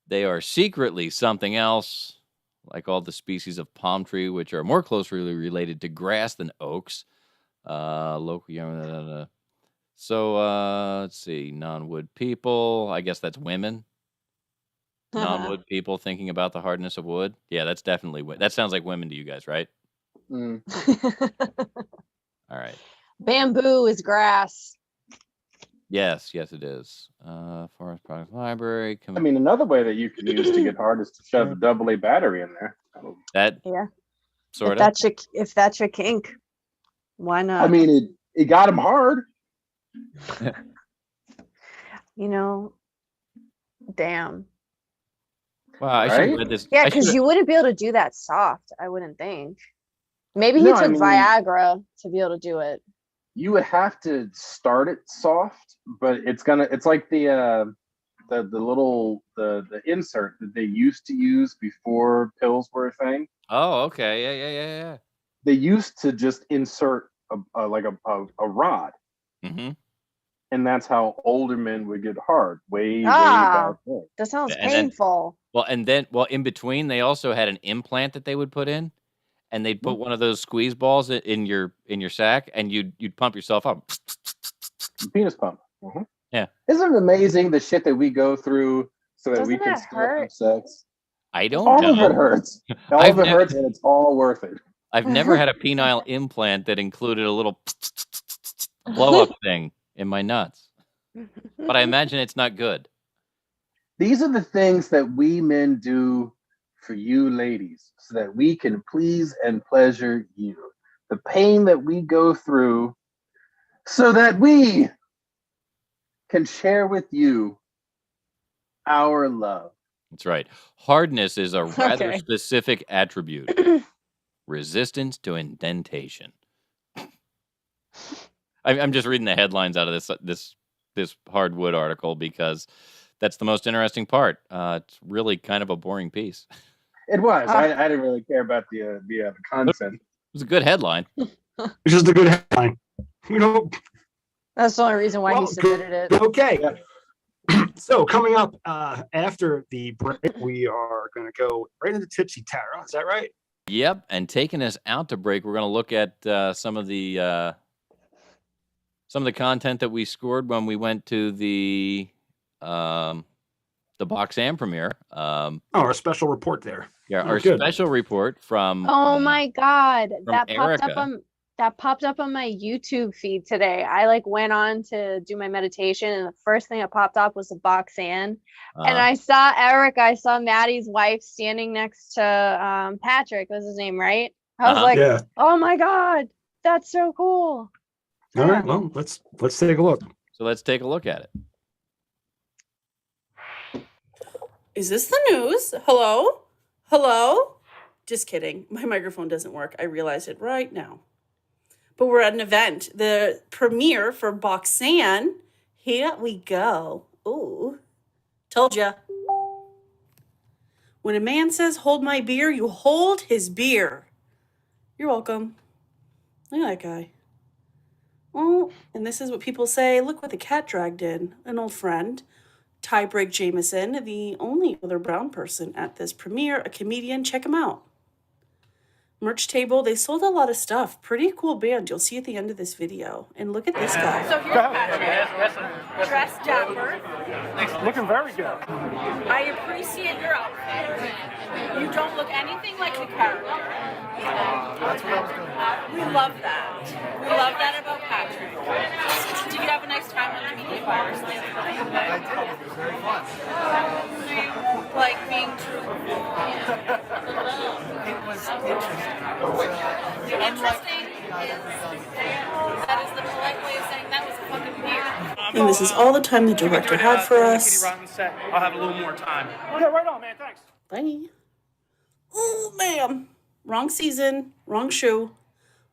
they are secretly something else, like all the species of palm tree, which are more closely related to grass than oaks. So let's see, non-wood people. I guess that's women. Non-wood people thinking about the hardness of wood. Yeah, that's definitely that sounds like women to you guys, right? Mm. All right. Bamboo is grass. Yes, it is. Forest Products Library. I mean, another way that you can use to get hard is to shove a AA battery in there. That If that's your kink, why not? I mean, it got him hard. Damn. Wow, I should have read this. Yeah, because you wouldn't be able to do that soft, I wouldn't think. Maybe he No, took I mean, Viagra to be able to do it. You would have to start it soft, but it's like the insert that they used to use before pills were a thing. Oh, okay. Yeah. They used to just insert a rod. Mm-hmm. And that's how older men would get hard. Way back then. That sounds And painful. Then in between, they also had an implant that they would put in, and they'd put one of those squeeze balls in your sack, and you'd pump yourself up. Penis pump. Mm-hmm. Yeah. Isn't it amazing the shit that we go through so that we can still have sex? I don't All know. of it hurts. All of it hurts, and it's all worth it. I've never had a penile implant that included a little blow-up thing in my nuts. But I imagine it's not good. These are the things that we men do for you ladies so that we can please and pleasure you. The pain that we go through so that we can share with you our love. That's right. Hardness is a rather specific attribute. Resistance to indentation. I'm just reading the headlines out of this hardwood article because that's the most interesting part. It's really kind of a boring piece. It was. I didn't really care about the content. It was a good headline. It's just a good headline. That's the only reason why he submitted it. Okay. Yeah. So coming up after the break, we are going to go right into Tipsy Tarot. Is that right? Yep. And taking us out to break, we're going to look at some of the content that we scored when we went to the Boxam premiere. Our special report there. Yeah, our special report from. Oh my God, that Erica. popped up on my YouTube feed today. I went on to do my meditation, and the first thing that popped up was the Boxam, and I saw Erica. I saw Maddie's wife standing next to Patrick. Was his name, right? I was like, oh my God, that's so cool. All right, well, let's take a look. So let's take a look at it. Is this the news? Hello? Hello? Just kidding. My microphone doesn't work. I realize it right now. But we're at an event. The premiere for Boxam. Here we go. Ooh. Told ya. When a man says, hold my beer, you hold his beer. You're welcome. Look at that guy. Oh, and this is what people say. Look what the cat dragged in. An old friend. Tiebreak Jameson, the only other brown person at this premiere, a comedian. Check him out. Merch table, they sold a lot of stuff. Pretty cool band. You'll see at the end of this video. And look at this guy. So here's Patrick. Dressed dapper. Looking very good. I appreciate your outfit. You don't look anything like the character. That's what I was going We love that. We love that about Patrick. Did you have a nice time on the media virus last night? I did. It was very fun. Like being being true. It was interesting. Interesting. That is the polite way of saying that was fucking weird. And this is all the time the director had for us. I'll have a little more time. Yeah, right on, man. Thanks. Bye. Oh, ma'am. Wrong season, wrong shoe.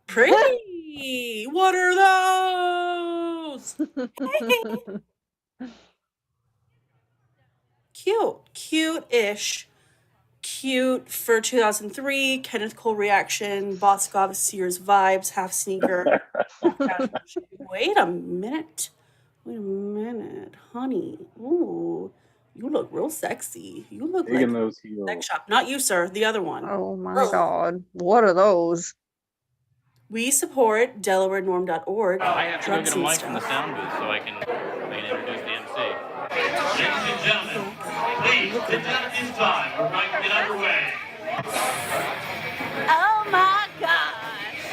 Pretty. What are those? Cute. Cute-ish. Cute for 2003. Kenneth Cole reaction. Boscov Sears vibes. Half sneaker. Wait a minute. Honey. Ooh. You look real sexy. You look Big in like those heels. sex shop. Not you, sir. The other one. Oh my God. What are those? We support DelawareNorm.org. I have to go drugs get a and mic from the stuff. sound booth so I can introduce the MC. Ladies and gentlemen, please sit down at this time. We're going to get underway. Oh my gosh.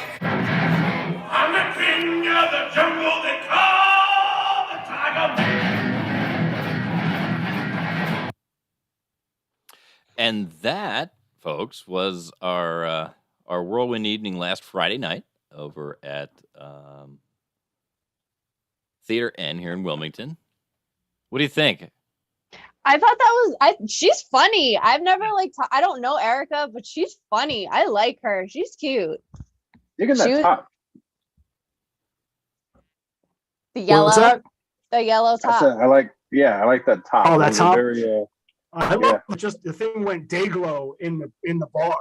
I'm the king of the jungle. They call the tiger. And that, folks, was our whirlwind evening last Friday night over at Theater N here in Wilmington. What do you think? I thought that was she's funny. I've never I don't know Erica, but she's funny. I like her. She's cute. Look at that top. The What yellow. was that? The yellow top. I like that top. Oh, It that was top? very, I love just the thing went day glow in the bar.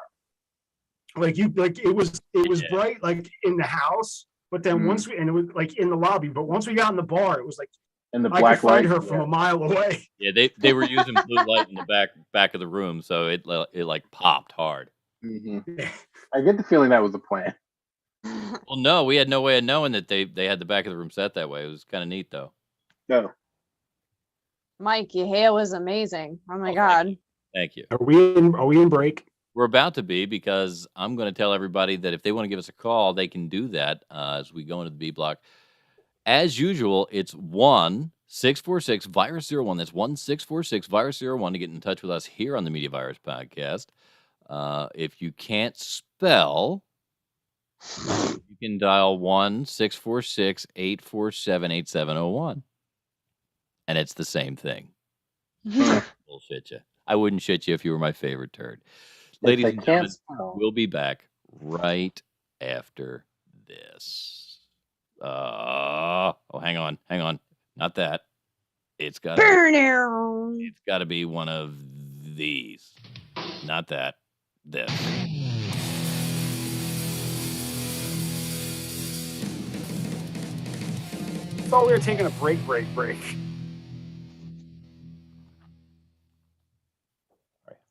It was bright like in the house, but then once it was like in the lobby, but once we got in the bar, it was like in the I black could find light. her from a mile away. Yeah, they were using blue light in the back of the room, so it like popped hard. Mm-hmm. I get the feeling that was the plan. Well, no, we had no way of knowing that they had the back of the room set that way. It was kind of neat, though. No. Mike, your hair was amazing. Oh my God. Thank you. Are we in break? We're about to be, because I'm going to tell everybody that if they want to give us a call, they can do that as we go into the B block. As usual, it's 1-646-VIRUS-01. That's 1-646-VIRUS-01 to get in touch with us here on the Media Virus Podcast. If you can't spell, you can dial 1-646-847-8701. And it's the same thing. Bullshit you. I wouldn't shit you if you were my favorite turd. Ladies and gentlemen, we'll be back right after this. Hang on. Not that. It's got to be one of these. Not that. This. I thought we were taking a break.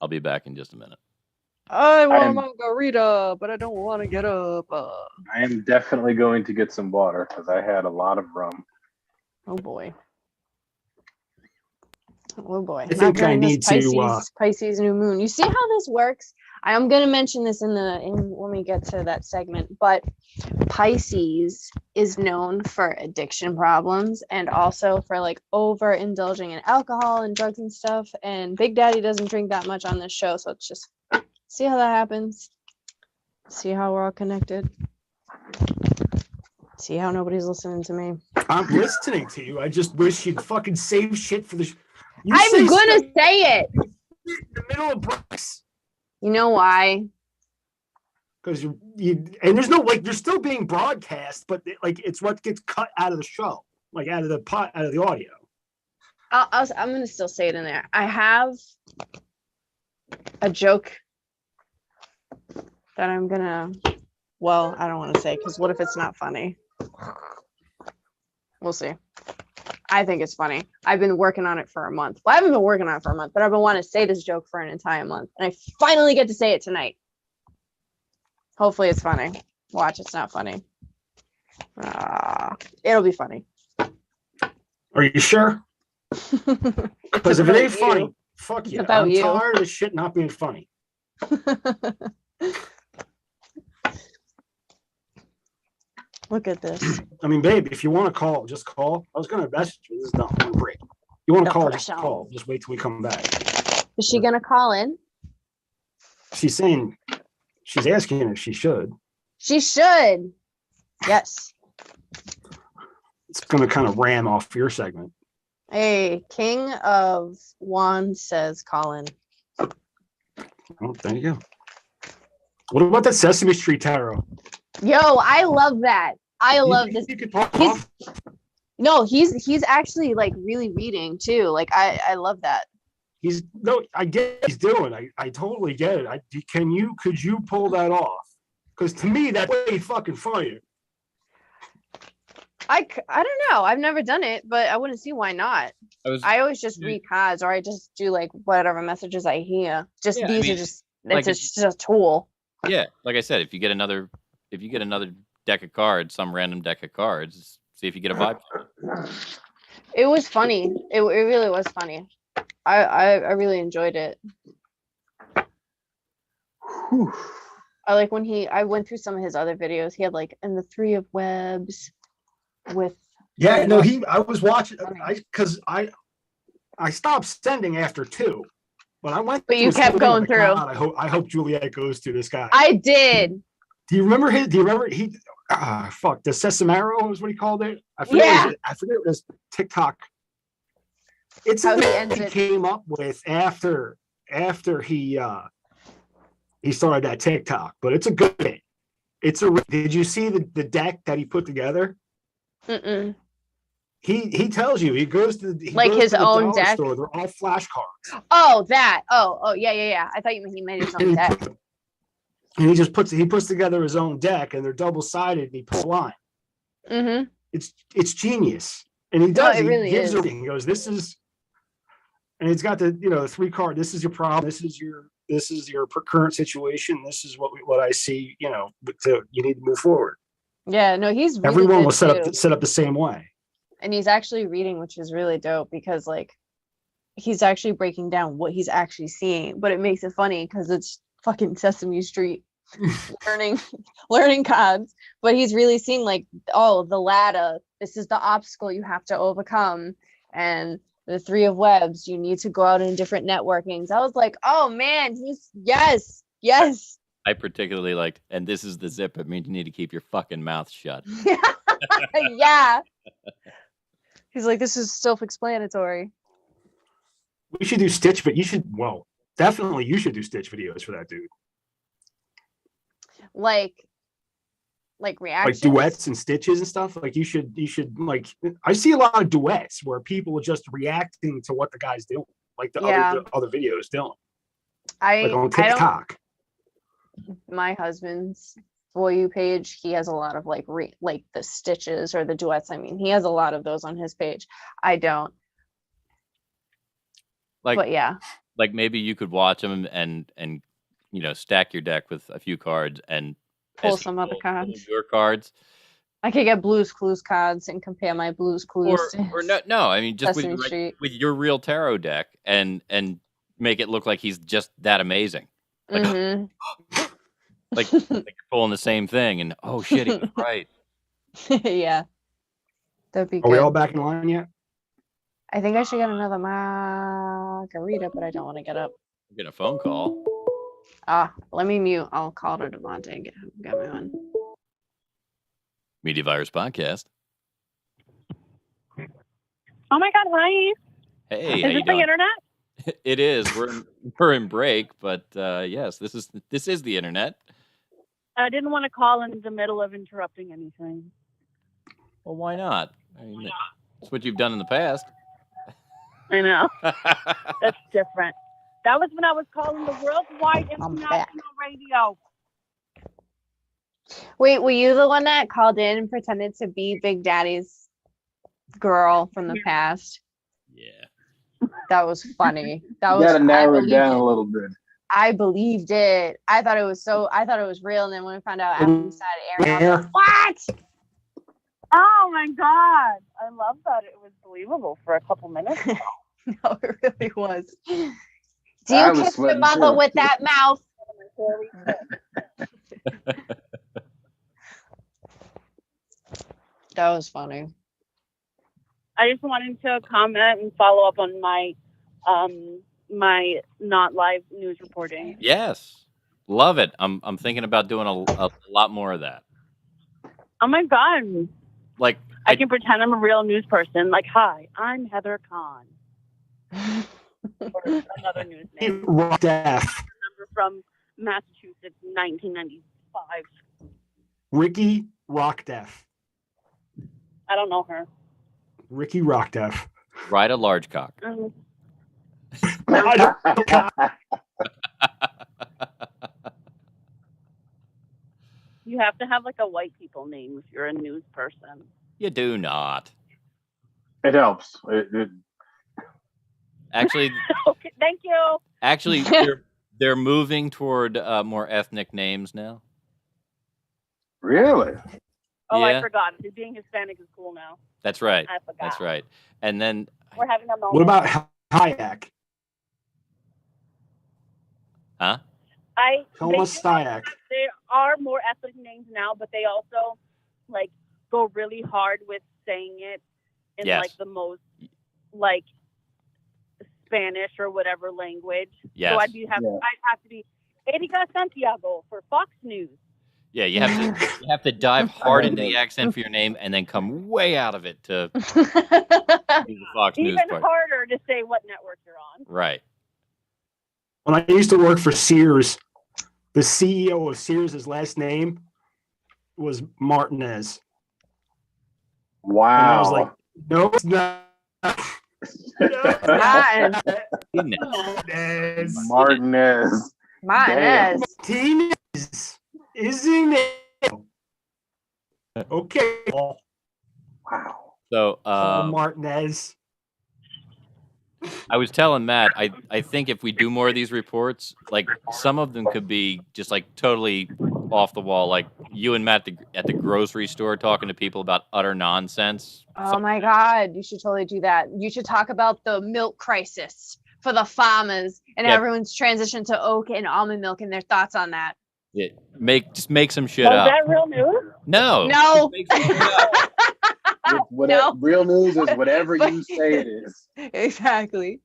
I'll be back in just a minute. I want a margarita, but I don't want to get up. I am definitely going to get some water because I had a lot of rum. Oh boy. Oh boy. I think I need Pisces new moon. You see how this works? I am going to mention this in when we get to that segment, but Pisces is known for addiction problems and also for like overindulging in alcohol and drugs and stuff. And Big Daddy doesn't drink that much on this show, so it's just see how that happens. See how we're all connected. See how nobody's listening to me. I'm listening to you. I just wish you'd fucking save shit for the. I'm gonna say it. In the middle of breaks. You know why? Because you and there's no you're still being broadcast, but it's what gets cut out of the show, out of the audio. I'm gonna still say it in there. I have a joke that I'm gonna. Well, I don't want to say because what if it's not funny? We'll see. I think it's funny. I've been working on it for a month. Well, I haven't been working on it for a month, but I've been wanting to say this joke for an entire month. And I finally get to say it tonight. Hopefully it's funny. Watch, it's not funny. It'll be funny. Are you sure? Because if it ain't funny, fuck you. I'm you. tired of this shit not being funny. Look at this. I mean, babe, if you want to call, just call. I was going to message you. This is not one break. You want to call, just call. Just wait till we come back. Is she gonna call in? She's asking if she should. She should. Yes. It's gonna kind of ram off your segment. Hey, King of Wands says Colin. Oh, there you go. What about that Sesame Street tarot? Yo, I love that. I love this. You could talk off. No, he's actually like really reading too. Like I love that. I get what he's doing. I totally get it. Could you pull that off? Because to me, that's way fucking funny. I don't know. I've never done it, but I wouldn't see why not. I always just read cards, or I just do like whatever messages I hear. Just are just it's just a tool. Yeah, like I said, if you get another deck of cards, some random deck of cards, see if you get a vibe. It was funny. It really was funny. I really enjoyed it. Whew. I like when I went through some of his other videos. He had like in the 3 of webs with. Yeah, no, I was watching because I stopped sending after 2, but I went. But you kept going through. God, I hope Juliet goes to this guy. I did. Do you remember the Sesamaro is what he called it? I forget what his TikTok. It's how he came up with after he started that TikTok, but it's a good thing. Did you see the deck that he put together? Mm-mm. He tells you he goes to his own deck store. They're all flashcards. Oh, that. Oh, yeah. I thought you meant he made his own deck. And he puts together his own deck, and they're double-sided, and he pulls a line. Mm-hmm. It's genius. And he does. It really gives is. everything. He goes, this is, and it's got the 3 card. This is your problem. This is your current situation. This is what I see. You need to move forward. Yeah, no, he's really everyone good was set up the same way. And he's actually reading, which is really dope because like he's actually breaking down what he's actually seeing, but it makes it funny because it's fucking Sesame Street learning cards, but he's really seeing like, oh, the ladder, this is the obstacle you have to overcome, and the 3 of webs, you need to go out in different networkings. I was like, oh man, yes. I particularly liked, and this is the zip. It means you need to keep your fucking mouth shut. Yeah. He's like, this is self-explanatory. We should do Stitch, but you should do Stitch videos for that dude. Like reactions, like duets and stitches and stuff. Like you should like. I see a lot of duets where people are just reacting to what the guy's doing, like the other videos doing. Like on TikTok. My husband's For You page, he has a lot of like the stitches or the duets. I mean, he has a lot of those on his page. I don't. But yeah. Like maybe you could watch them and stack your deck with a few cards and pull some other cards. Your cards. I could get Blue's Clues cards and compare my Blue's Clues or no. I mean, just with your real tarot deck and make it look like he's just that amazing. Like, like you're pulling the same thing, and oh shit, he was right. Yeah, that'd be. Are we all back in line yet? I think I should get another margarita, but I don't want to get up. Get a phone call. Let me mute. I'll call to Devontae and get me one. Media Virus Podcast. Oh my God, hi. Hey, is this the internet? It is. We're in break, but yes, this is the internet. I didn't want to call in the middle of interrupting anything. Well, why not? I mean, that's what you've done in the past. I know. That's different. That was when I was calling the Worldwide International Radio. Wait, were you the one that called in and pretended to be Big Daddy's girl from the past? Yeah. That was funny. That you was. Gotta narrow it down a little bit. I believed it. I thought it was real, and then when I found out after we started airing, I was like, what? Oh my God. I love that. It was believable for a couple minutes. No, it really was. Do you kiss your mother with that mouth? That was funny. I just wanted to comment and follow up on my my not live news reporting. Yes, love it. I'm thinking about doing a lot more of that. Oh my god! Like I can pretend I'm a real news person. Like, hi, I'm Heather Kahn. Or another news name. Rock Death. Remember from Massachusetts, 1995. Ricky Rock Death. I don't know her. Ricky Rock Death. Ride a large cock. You have to have like a white people name if you're a news person. You do not. It helps. Actually, Okay, thank you. actually, they're moving toward more ethnic names now. Really? Oh, Yeah. I forgot. Being Hispanic is cool now. That's right. I forgot. That's right. And then We're having a moment. What about Hayek? Huh? Helma Styack. There are more ethnic names now, but they also like go really hard with saying it in Yes. like the most like Spanish or whatever language. Yes. So I'd have to be Erika Santiago for Fox News. Yeah, you have to dive hard into the accent for your name and then come way out of it to do the Fox News Even part. harder to say what network you're on. Right. When I used to work for Sears, the CEO of Sears, his last name was Martinez. Wow. And I was like, no, it's not. Martinez. Martinez. Martinez. Martinez. Isn't it? Okay. Wow. So Martinez. I was telling Matt, I think if we do more of these reports, like some of them could be just like totally off the wall, like you and Matt at the grocery store talking to people about utter nonsense. Oh my God, you should totally do that. You should talk about the milk crisis for the farmers and everyone's transition to oat and almond milk and their thoughts on that. Yeah, just make some shit Was up. that real news? No. No. No. Real news is whatever you say it is. Exactly.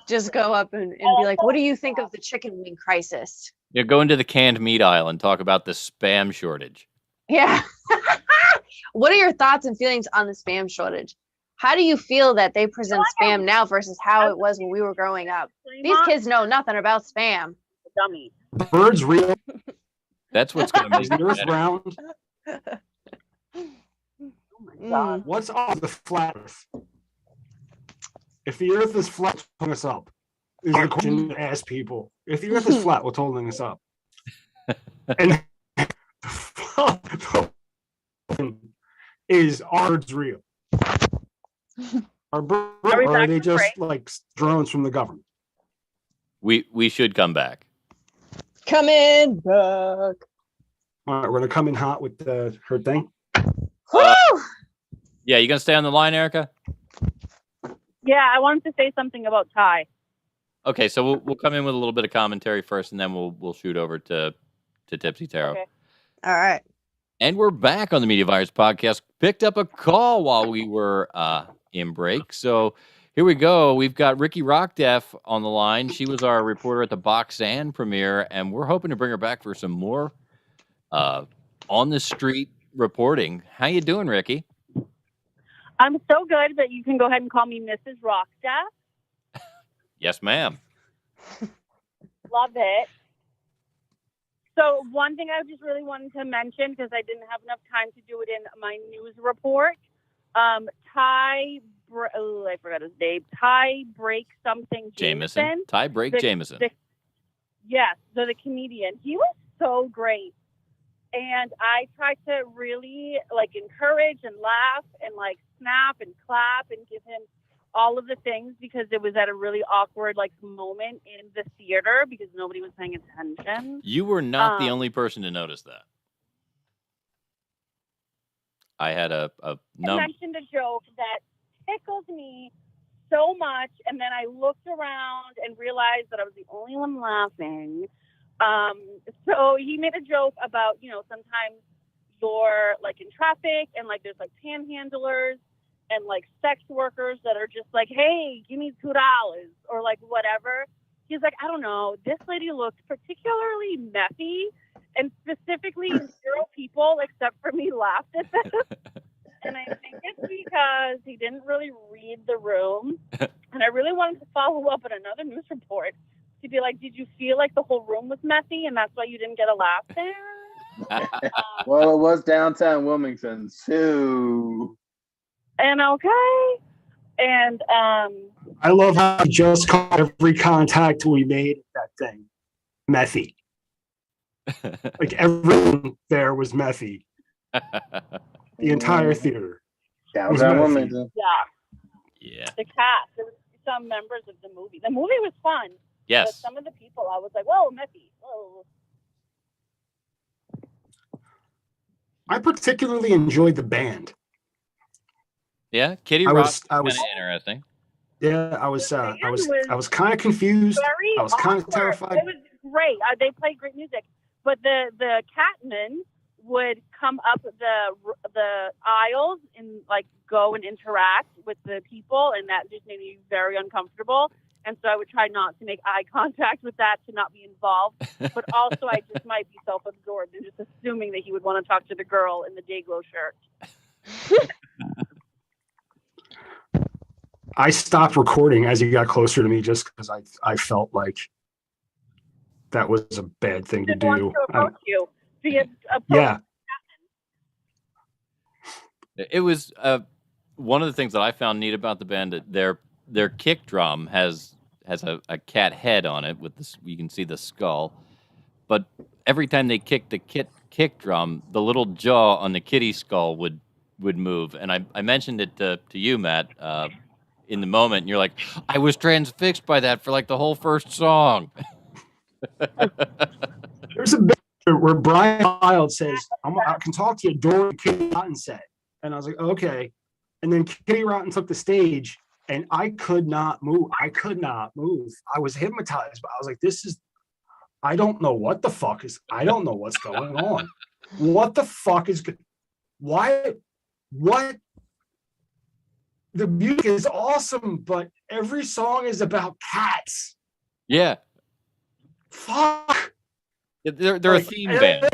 Just go up and be like, what do you think of the chicken wing crisis? Yeah, go into the canned meat aisle and talk about the spam shortage. Yeah. What are your thoughts and feelings on the spam shortage? How do you feel that they present spam now versus how it was when we were growing up? These kids know nothing about spam. Dummy. Bird's real. That's what's going to make Is the it Earth better. round? Mm. What's off the flat Earth? If the Earth is flat, what's holding us up? Is the question to ask people. If the Earth is flat, what's holding us up? And is birds real? Are they just like drones from the government? We should come back. Coming back. All right, we're gonna come in hot with her thing. Woo! Yeah, you gonna stay on the line, Erica? Yeah, I wanted to say something about Ty. Okay, so we'll come in with a little bit of commentary first, and then we'll shoot over to Tipsy Tarot. Okay. All right. And we're back on the Media Virus podcast. Picked up a call while we were in break, so here we go. We've got Ricky Rockdeff on the line. She was our reporter at the Boxan premiere, and we're hoping to bring her back for some more on the street reporting. How you doing, Ricky? I'm so good that you can go ahead and call me Mrs. Rockstaff. Yes, ma'am. Love it. So one thing I just really wanted to mention, because I didn't have enough time to do it in my news report, I forgot his name. Ty Break something Jameson. Ty Break Jameson. Yes, the comedian. He was so great. And I tried to really like encourage and laugh and like snap and clap and give him all of the things, because it was at a really awkward like moment in the theater because nobody was paying attention. You were not the only person to notice that. I had a I mentioned a joke that tickled me so much, and then I looked around and realized that I was the only one laughing. So he made a joke about, sometimes you're like in traffic and like there's like panhandlers and like sex workers that are just like, hey, give me $2 or like whatever. He's like, I don't know. This lady looked particularly methy, and specifically 0 people except for me laughed at this. And I think it's because he didn't really read the room. And I really wanted to follow up on another news report to be like, did you feel like the whole room was messy and that's why you didn't get a laugh there? Well, it was downtown Wilmington, too. And okay. And I love how he just called every contact we made at that thing methy. Like everyone there was methy. The entire theater. Downtown Wilmington. yeah. The cast. There were some members of the movie. The movie was fun. Yes. But some of the people, I was like, whoa, messy. Whoa. I particularly enjoyed the band. Yeah, Kitty I Rock was kind of interesting. Yeah, I was kind of confused. I was kind of terrified. It was great. They played great music, but the Catman would come up the aisles and like go and interact with the people, and that just made me very uncomfortable. And so I would try not to make eye contact with that, to not be involved. But also, I just might be self-absorbed and just assuming that he would want to talk to the girl in the Dayglow shirt. I stopped recording as he got closer to me just because I felt like that was a bad thing to do. Yeah. It was one of the things that I found neat about the band. That their kick drum has a cat head on it with this. You can see the skull, but every time they kicked the kick drum, the little jaw on the kitty skull would move. And I mentioned it to you, Matt, in the moment, and you're like, I was transfixed by that for like the whole first song. There's a bit where Brian Wilde says, I can talk to you during Kitty Rotten set. And I was like, okay. And then Kitty Rotten took the stage and I could not move. I was hypnotized, but I was like, I don't know what the fuck I don't know what's going on. What the fuck is, what? The music is awesome, but every song is about cats. Yeah. Fuck. They're a theme band.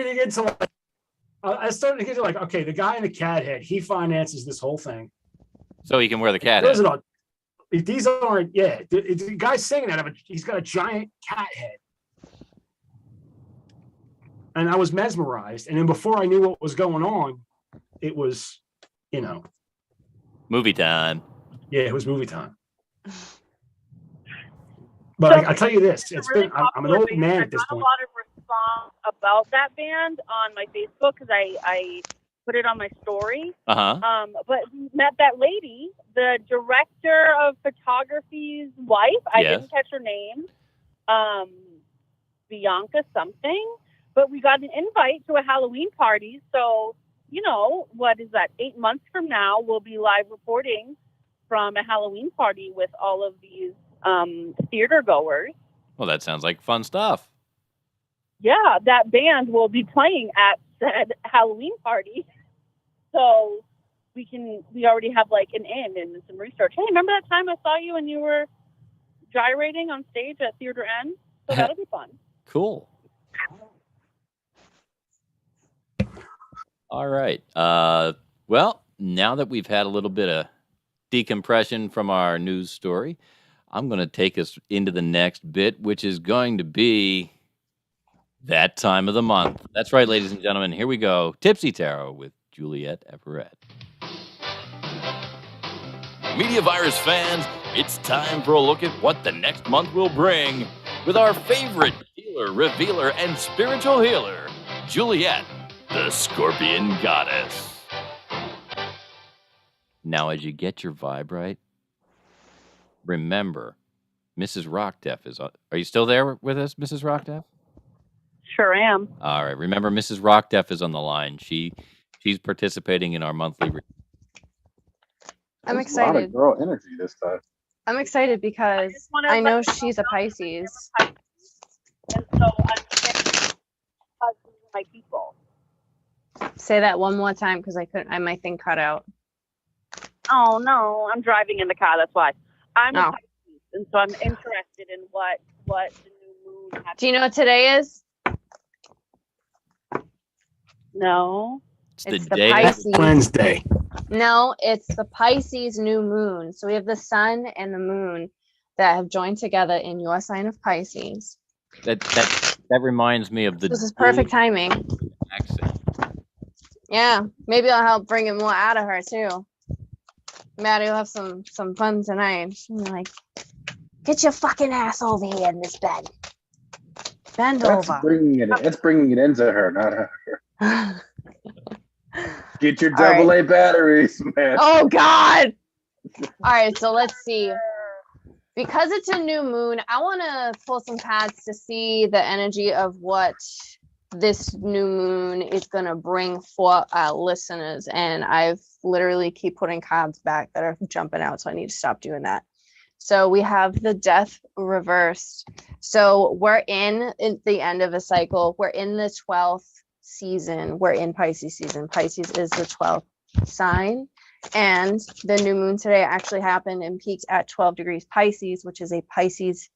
I started to get to like, okay, the guy in the cat head, he finances this whole thing. So he can wear the cat head. These aren't, yeah. The guy's singing that, he's got a giant cat head. And I was mesmerized. And then before I knew what was going on, it was, movie time. Yeah, it was movie time. But I tell you this, I'm an old man at this point. I got a lot of response about that band on my Facebook because I put it on my story. Uh-huh. But met that lady, the director of photography's wife. I didn't catch her name. Bianca something. But we got an invite to a Halloween party. So, what is that? 8 months from now, we'll be live reporting from a Halloween party with all of these theater goers. Well, that sounds like fun stuff. Yeah, that band will be playing at said Halloween party. So we already have like an in and some research. Hey, remember that time I saw you and you were gyrating on stage at Theater N? So that'll be fun. Cool. All right. Well, now that we've had a little bit of decompression from our news story, I'm going to take us into the next bit, which is going to be that time of the month. That's right, ladies and gentlemen. Here we go. Tipsy Tarot with Juliet Everett. Media Virus fans, it's time for a look at what the next month will bring with our favorite healer, revealer, and spiritual healer, Juliet, the Scorpion Goddess. Now, as you get your vibe right, remember, Mrs. Rockdeaf is on. Are you still there with us, Mrs. Rockdeaf? Sure am. All right. Remember, Mrs. Rockdeaf is on the line. She's participating in our monthly. I'm There's a lot of excited. girl energy this time. I'm excited because I know she's a Pisces. And so I'm my people. Say that one more time because my thing cut out. Oh no, I'm driving in the car. That's why. I'm a Oh. Pisces, and so I'm interested in what the new moon has. Do you know what today is? No. It's the Pisces. Wednesday. No, it's the Pisces new moon. So we have the sun and the moon that have joined together in your sign of Pisces. That reminds me of the. This is perfect timing. Accent. Yeah, maybe I'll help bring it more out of her too. Maddie will have some fun tonight. She'll be like, get your fucking ass over here in this bed. Bend That's over. That's bringing it into her, not her. Get your All right. AA batteries, man. Oh God. All right, so let's see. Because it's a new moon, I want to pull some cards to see the energy of what this new moon is going to bring for our listeners. And I've literally keep putting cards back that are jumping out, so I need to stop doing that. So we have the death reversed. So we're in the end of a cycle. We're in the 12th season. We're in Pisces season. Pisces is the 12th sign. And the new moon today actually happened and peaked at 12 degrees Pisces, which is a Pisces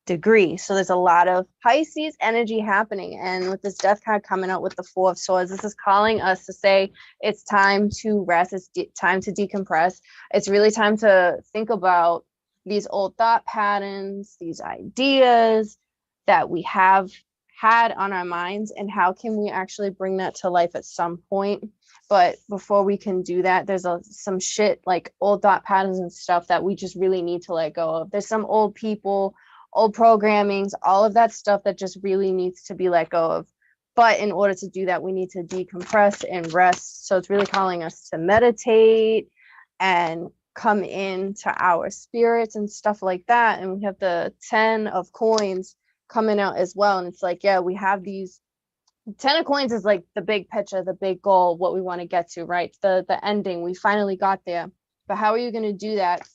degree. So there's a lot of Pisces energy happening. And with this death card coming out with the 4 of swords, this is calling us to say it's time to rest. It's time to decompress. It's really time to think about these old thought patterns, these ideas that we have had on our minds, and how can we actually bring that to life at some point. But before we can do that, there's some shit like old thought patterns and stuff that we just really need to let go of. There's some old people, old programmings, all of that stuff that just really needs to be let go of. But in order to do that, we need to decompress and rest. So it's really calling us to meditate and come into our spirits and stuff like that. And we have the 10 of coins coming out as well. And it's like, yeah, we have these 10 of coins is like the big picture, the big goal, what we want to get to, right? The ending, we finally got there. But how are you going to do that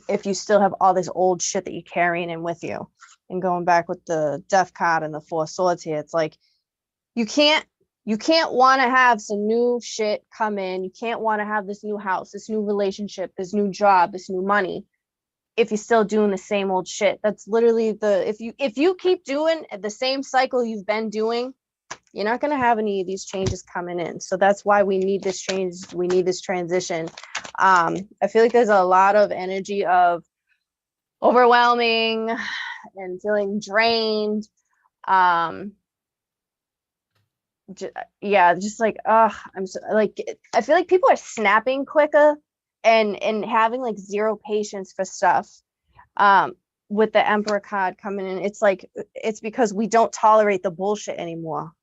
if you still have all this old shit that you're carrying in with you? And going back with the death card and the 4 swords here, it's like you can't want to have some new shit come in. You can't want to have this new house, this new relationship, this new job, this new money, if you're still doing the same old shit. That's literally if you keep doing the same cycle you've been doing, you're not going to have any of these changes coming in. So that's why we need this change. We need this transition. I feel like there's a lot of energy of overwhelming and feeling drained. Just like, I'm so, like, I feel like people are snapping quicker and having like zero patience for stuff. With the Emperor card coming in, it's like, it's because we don't tolerate the bullshit anymore.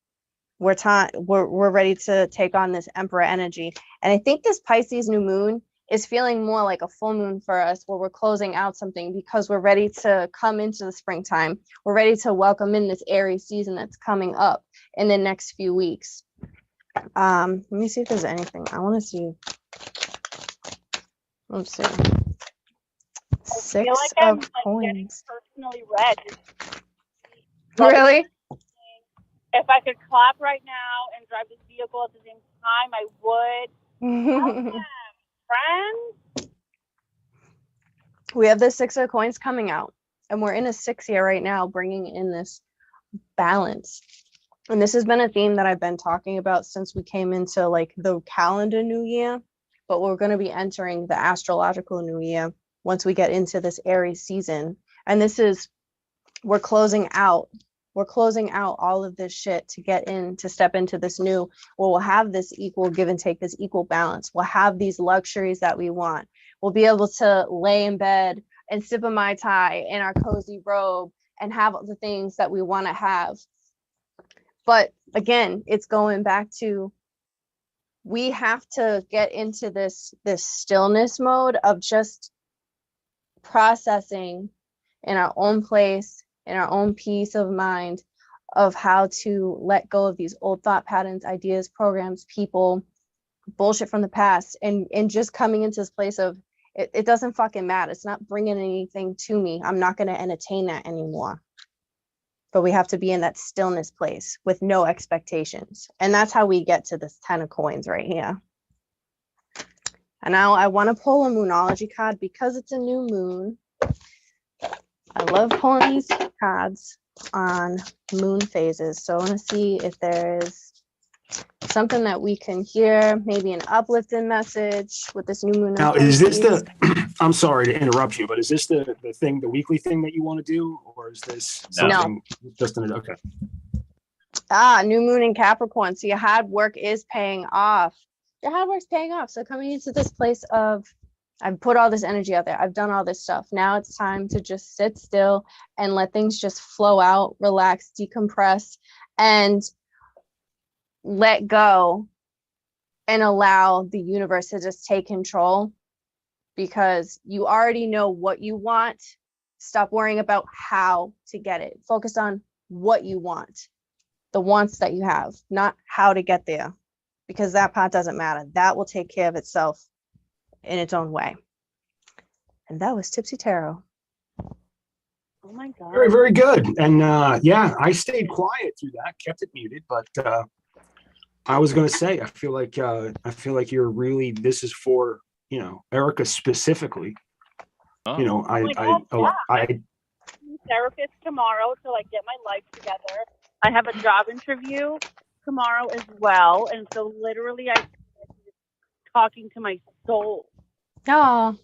We're ready to take on this Emperor energy. And I think this Pisces new moon is feeling more like a full moon for us, where we're closing out something because we're ready to come into the springtime. We're ready to welcome in this Aries season that's coming up in the next few weeks. Let me see if there's anything. I want to see. Let's see. Six of coins. Personally read. Really? If I could clap right now and drive this vehicle at the same time, I would. Friends. We have the 6 of coins coming out, and we're in a 6 here right now, bringing in this balance. And this has been a theme that I've been talking about since we came into like the calendar new year, but we're going to be entering the astrological new year once we get into this Aries season. And we're closing out all of this shit to step into this new, where we'll have this equal give and take, this equal balance. We'll have these luxuries that we want. We'll be able to lay in bed and sip a Mai Tai in our cozy robe and have the things that we want to have. But again, it's going back to, we have to get into this stillness mode of just processing in our own place, in our own peace of mind, of how to let go of these old thought patterns, ideas, programs, people, bullshit from the past, and just coming into this place of it doesn't fucking matter. It's not bringing anything to me. I'm not going to entertain that anymore. But we have to be in that stillness place with no expectations. And that's how we get to this 10 of coins right here. And now I want to pull a Moonology card because it's a new moon. I love pulling these cards on moon phases. So I want to see if there is something that we can hear, maybe an uplifting message with this new moon. Now, is this the, I'm sorry to interrupt you, but is this the thing, the weekly thing that you want to do? Or is this something just an, okay. New moon in Capricorn. So your hard work is paying off. Your hard work's paying off. So coming into this place of, I've put all this energy out there. I've done all this stuff. Now it's time to just sit still and let things just flow out, relax, decompress, and let go and allow the universe to just take control, because you already know what you want. Stop worrying about how to get it. Focus on what you want, the wants that you have, not how to get there, because that part doesn't matter. That will take care of itself in its own way. And that was Tipsy Tarot. Oh my God. Very, very good. And yeah, I stayed quiet through that, kept it muted, but I was going to say, I feel like you're really, this is for, you know, Erica specifically. Oh. You know, I therapist tomorrow to like get my life together. I have a job interview tomorrow as well, and so literally I'm talking to my soul. Oh,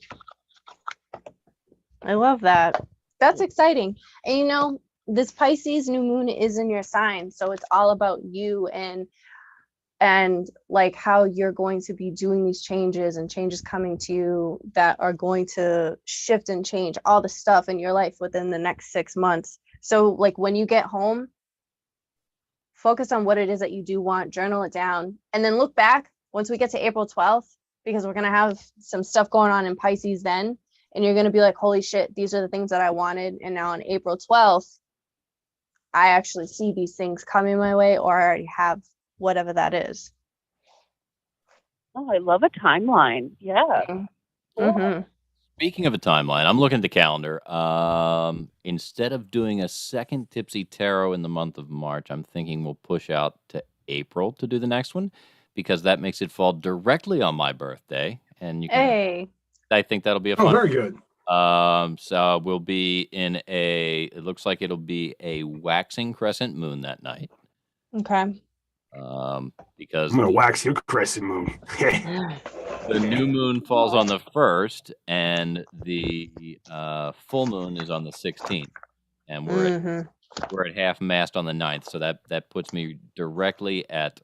I love that. That's exciting. And you know, this Pisces new moon is in your sign, so it's all about you and like how you're going to be doing these changes and changes coming to you that are going to shift and change all the stuff in your life within the next 6 months. So like when you get home, focus on what it is that you do want, journal it down, and then look back once we get to April 12th, because we're going to have some stuff going on in Pisces then. And you're going to be like, holy shit, these are the things that I wanted. And now on April 12th, I actually see these things coming my way, or I already have whatever that is. Oh, I love a timeline. Yeah. Mm-hmm. Speaking of a timeline, I'm looking at the calendar. Instead of doing a second Tipsy Tarot in the month of March, I'm thinking we'll push out to April to do the next one, because that makes it fall directly on my birthday. And you can, Hey. I think that'll be a fun. Oh, very good. So we'll be in it looks like it'll be a waxing crescent moon that night. Okay. Because I'm gonna wax your crescent moon. the new moon falls on the 1st, and the full moon is on the 16th, and we're at half mast on the 9th. So that puts me directly at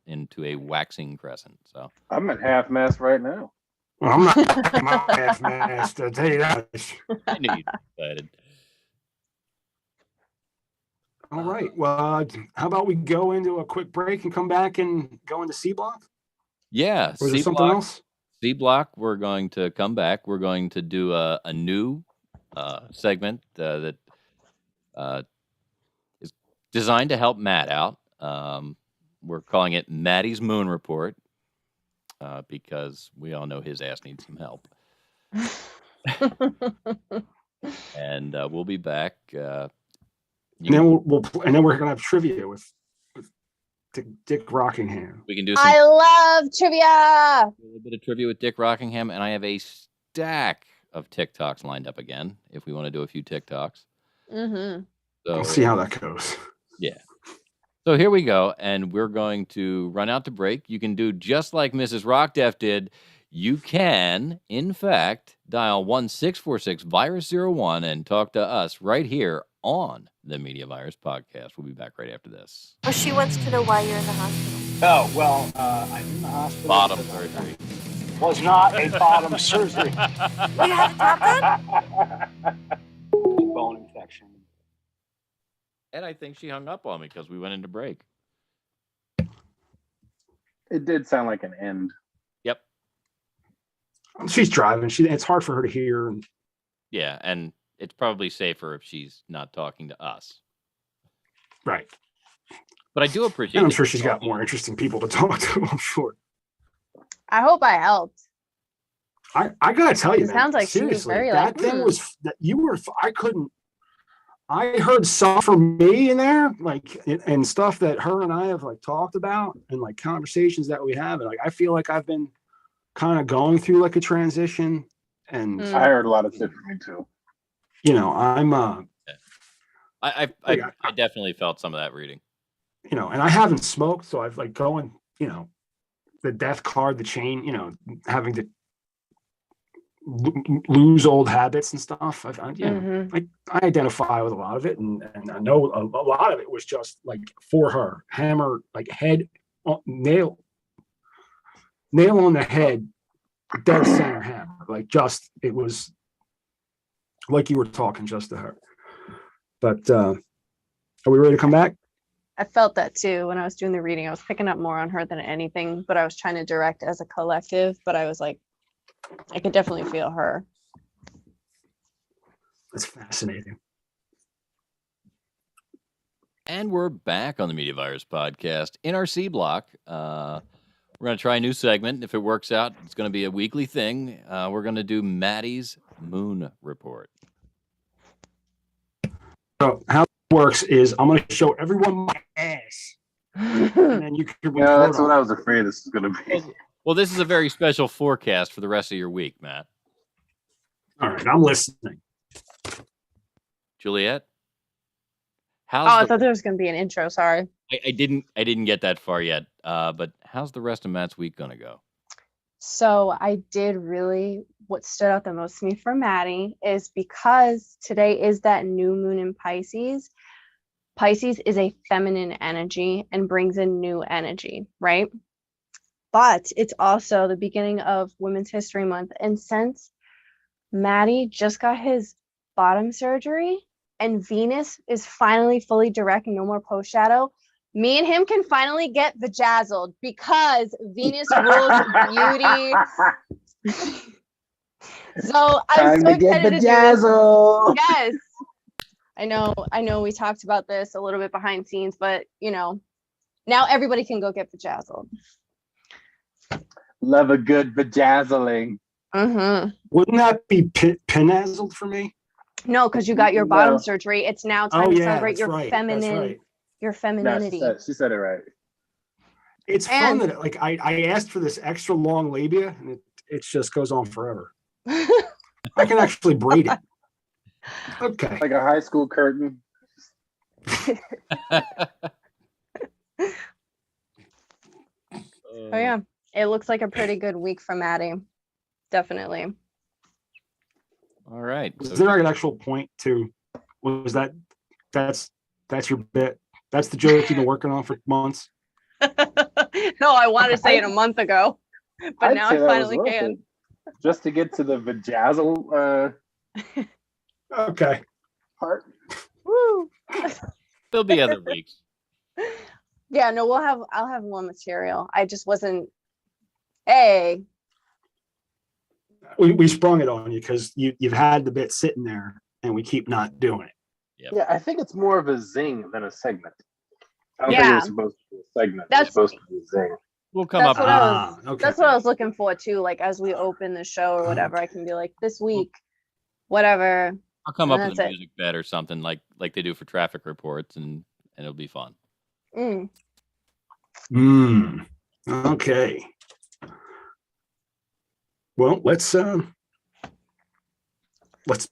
into a waxing crescent. So I'm at half mast right now. Well, I'm not half mast. I'll tell you that. I knew you'd be excited. All right. Well, how about we go into a quick break and come back and go into C block? Yeah. Or is there something else? C block. We're going to come back. We're going to do a new segment that is designed to help Matt out. We're calling it Maddie's Moon Report, because we all know his ass needs some help. And we'll be back. And then and then we're gonna have trivia with Dick Rockingham. We can do. I love trivia. A little bit of trivia with Dick Rockingham, and I have a stack of TikToks lined up again. If we want to do a few TikToks, Mm-hmm. So we'll see how that goes. Yeah. So here we go, and we're going to run out to break. You can do just like Mrs. Rockdef did. You can, in fact, dial 1-646-VIRUS-01 and talk to us right here on the Media Virus Podcast. We'll be back right after this. Oh, she wants to know why you're in the hospital. Oh, well, I'm in the hospital. Bottom surgery. Was not a bottom surgery. You had a top Bone infection. And I think she hung up on me because we went into break. It did sound like an end. Yep. She's driving. It's hard for her to hear. Yeah, and it's probably safer if she's not talking to us. Right. But I do appreciate And I'm sure she's got more interesting people to talk to, I'm sure. I hope I helped. I gotta tell you, It man, sounds like she was seriously, very that like, thing was that you were. I heard stuff from me in there, like and stuff that her and I have like talked about, and like conversations that we have, and like I feel like I've been kind of going through like a transition, and I heard a lot of shit from me too. you know, I'm I definitely felt some of that reading. you know, and I haven't smoked, so I've like going, you know, the death card, the chain, you know, having to lose old habits and stuff. I identify with a lot of it, and I know a lot of it was just like for her, hammer, like head, nail on the head, dead center hammer. Like just it was like you were talking just to her. But are we ready to come back? I felt that too when I was doing the reading. I was picking up more on her than anything, but I was trying to direct as a collective. But I was like, I could definitely feel her. That's fascinating. And we're back on the Media Virus podcast in our C block. We're going to try a new segment. If it works out, it's going to be a weekly thing. We're going to do Maddie's Moon Report. So how it works is I'm going to show everyone my ass, and then you can. Yeah, that's what I was afraid this was going to be. Well, this is a very special forecast for the rest of your week, Matt. All right, I'm listening. Juliet? I thought there was going to be an intro. Sorry. I didn't get that far yet. But how's the rest of Matt's week going to go? So I did really, what stood out the most to me for Maddie is because today is that new moon in Pisces. Pisces is a feminine energy and brings in new energy, right? But it's also the beginning of Women's History Month. And since Maddie just got his bottom surgery and Venus is finally fully direct, no more post shadow, me and him can finally get vajazzled because Venus rules beauty. So I'm so excited to do. Yes. I know we talked about this a little bit behind scenes, but you know, now everybody can go get vajazzled. Love a good vajazzling. Wouldn't that be pinazzled for me? No, because you got your bottom surgery. It's now time to celebrate your right. feminine, your femininity. No, she said it right. It's fun that like I asked for this extra long labia, and it just goes on forever. I can actually braid it. Okay. Like a high school curtain. Oh yeah, it looks like a pretty good week for Maddie. Definitely. All right. Is there an actual point to? Was that's your bit? That's the joke you've been working on for months. No, I wanted to say it a month ago, but now I finally can. Just to get to the vajazzle. Okay. Part. Woo. There'll be other weeks. Yeah, no, I'll have more material. I just wasn't. Hey. We sprung it on you because you've had the bit sitting there, and we keep not doing it. Yep. Yeah, I think it's more of a zing than a segment. I don't think it was supposed to be a segment. It's supposed to be a zing. We'll come up. That's what I was looking for too. Like as we open the show or whatever, I can be like, this week, whatever. I'll come up with a music bed or something like they do for traffic reports, and it'll be fun. Okay. Well, let's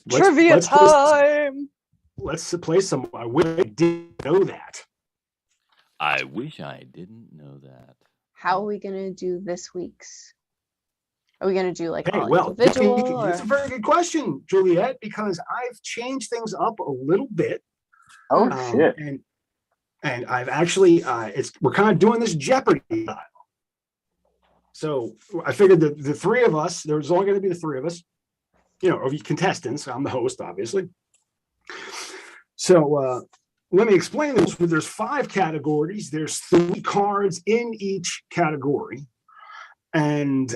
trivia time. Let's play some. I wish I didn't know that. I wish I didn't know that. How are we gonna do this week's? Are we gonna do like individual? It's a very good question, Juliet, because I've changed things up a little bit. Oh shit! And I've actually we're kind of doing this Jeopardy style. So I figured that the three of us, there's only going to be the three of us, you know, of contestants. I'm the host, obviously. So let me explain this. There's 5 categories. There's 3 cards in each category. And,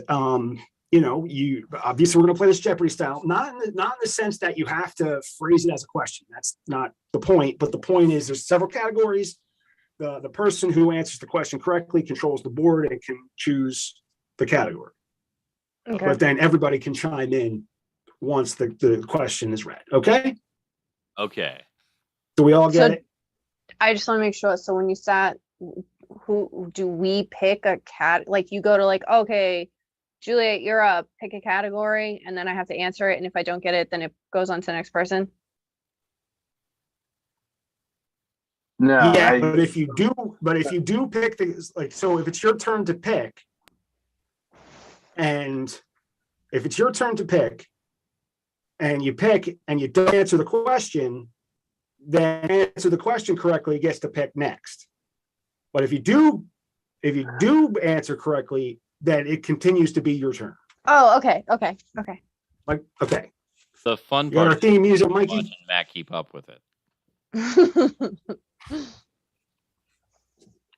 you know, you obviously we're going to play this Jeopardy style, not in the sense that you have to phrase it as a question. That's not the point. But the point is there's several categories. The person who answers the question correctly controls the board and can choose the category. Okay. But then everybody can chime in once the question is read. Okay? Okay. Do we all get it? I just want to make sure. So when you sat, who do we pick a cat? Like you go to like, okay, Juliet, you're up. Pick a category, and then I have to answer it. And if I don't get it, then it goes on to the next person. No. Yeah, but if you do pick the like, so if it's your turn to pick, and if it's your turn to pick, and you pick and you don't answer the question, then answer the question correctly gets to pick next. But if you do answer correctly, then it continues to be your turn. Oh, okay. Like, okay. The fun You got our part theme music, is Mikey? watching Matt keep up with it.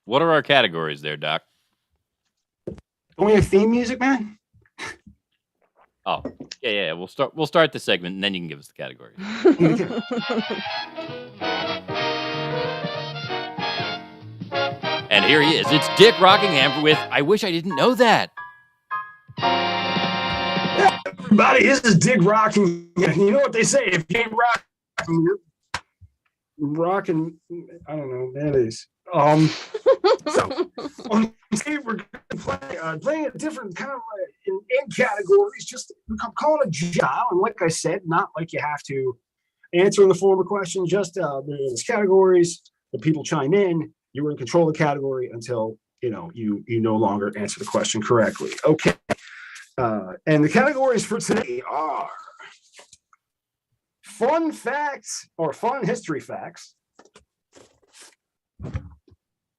What are our categories there, Doc? Don't we have theme music, man? Oh, yeah. We'll start the segment, and then you can give us the categories. And here he is. It's Dick Rockingham with I Wish I Didn't Know That. Everybody, this is Dick Rocking. You know what they say? If you ain't rocking, you're rocking. I don't know. That is. So today we're playing a different kind of in categories. Just I'm calling it job, and like I said, not like you have to answer in the form of a question. Just there's categories. The people chime in. You were in control of the category until you no longer answer the question correctly. Okay. And the categories for today are fun facts or fun history facts,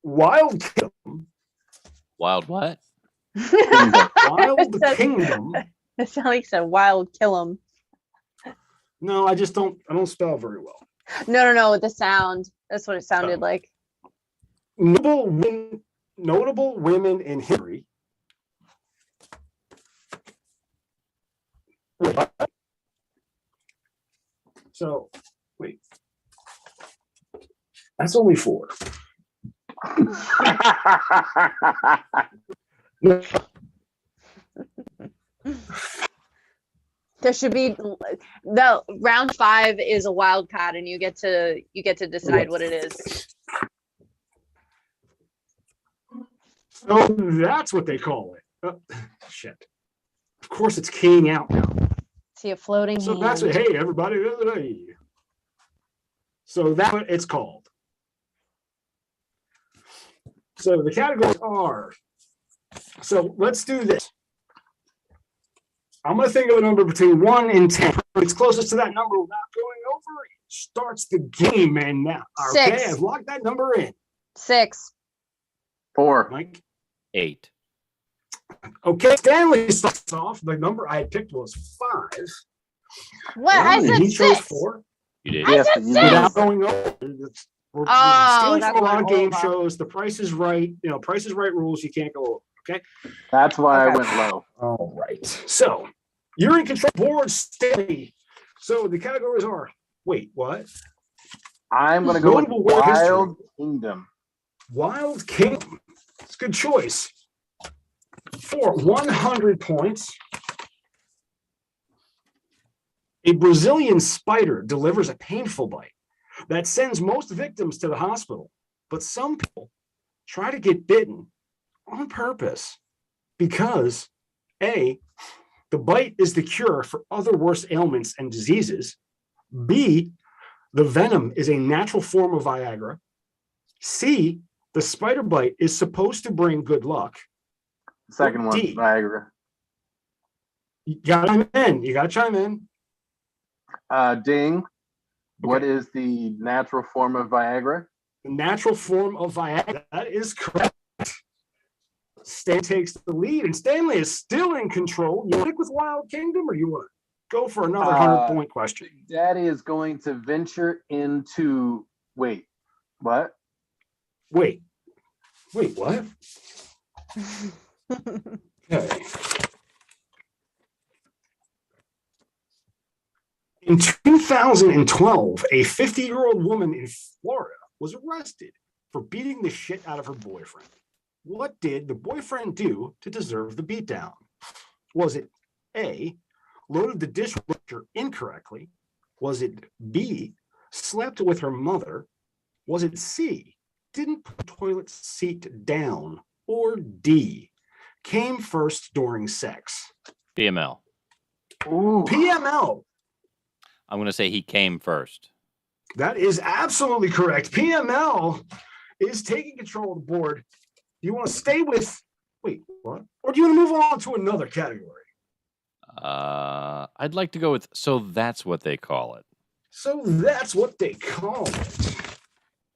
wild kingdom. Wild what? Wild kingdom. It sounds like a wild kill 'em. No, I don't spell very well. No, with the sound. That's what it sounded like. Notable women in history. So, wait. That's only 4. There should be the round 5 is a wild card, and you get to decide what it is. So that's what they call it. Oh, shit. Of course, it's keying out now. See a floating. So hand. that's it. Hey, everybody. So that's what it's called. So the categories are. So let's do this. I'm going to think of a number between 1 and 10. It's closest to that number without going over. It starts the game, man. Now, okay, 6. I've locked that number in. 6. 4. Mike. 8. Okay, Stanley starts off. The number I had picked was 5. What? I said he chose 6. 4. You did. I said 6. Without going over. We're stealing that's from a lot of why game over. shows. The Price is Right. Price is Right rules. You can't go over. Okay. That's why I went low. All right. So you're in control. Board Stanley. So the categories are. Wait, what? I'm going to go with Notable world history. Wild Kingdom. Wild Kingdom. It's a good choice. For 100 points, a Brazilian spider delivers a painful bite that sends most victims to the hospital. But some people try to get bitten on purpose because A, the bite is the cure for other worse ailments and diseases. B, the venom is a natural form of Viagra. C, the spider bite is supposed to bring good luck. Second one, D. Viagra. You got to chime in. Ding. Okay. What is the natural form of Viagra? The natural form of Viagra. That is correct. Stan takes the lead, and Stanley is still in control. You stick with Wild Kingdom, or you want to go for another 100-point question? Daddy is going to venture into. Wait, what? Wait, what? Okay. In 2012, a 50-year-old woman in Florida was arrested for beating the shit out of her boyfriend. What did the boyfriend do to deserve the beatdown? Was it A, loaded the dishwasher incorrectly? Was it B, slept with her mother? Was it C, didn't put the toilet seat down? Or D, came first during sex? PML. Ooh. PML. I'm going to say he came first. That is absolutely correct. PML is taking control of the board. Do you want to stay with, wait, what? Or do you want to move on to another category? I'd like to go with, so that's what they call it. So that's what they call it.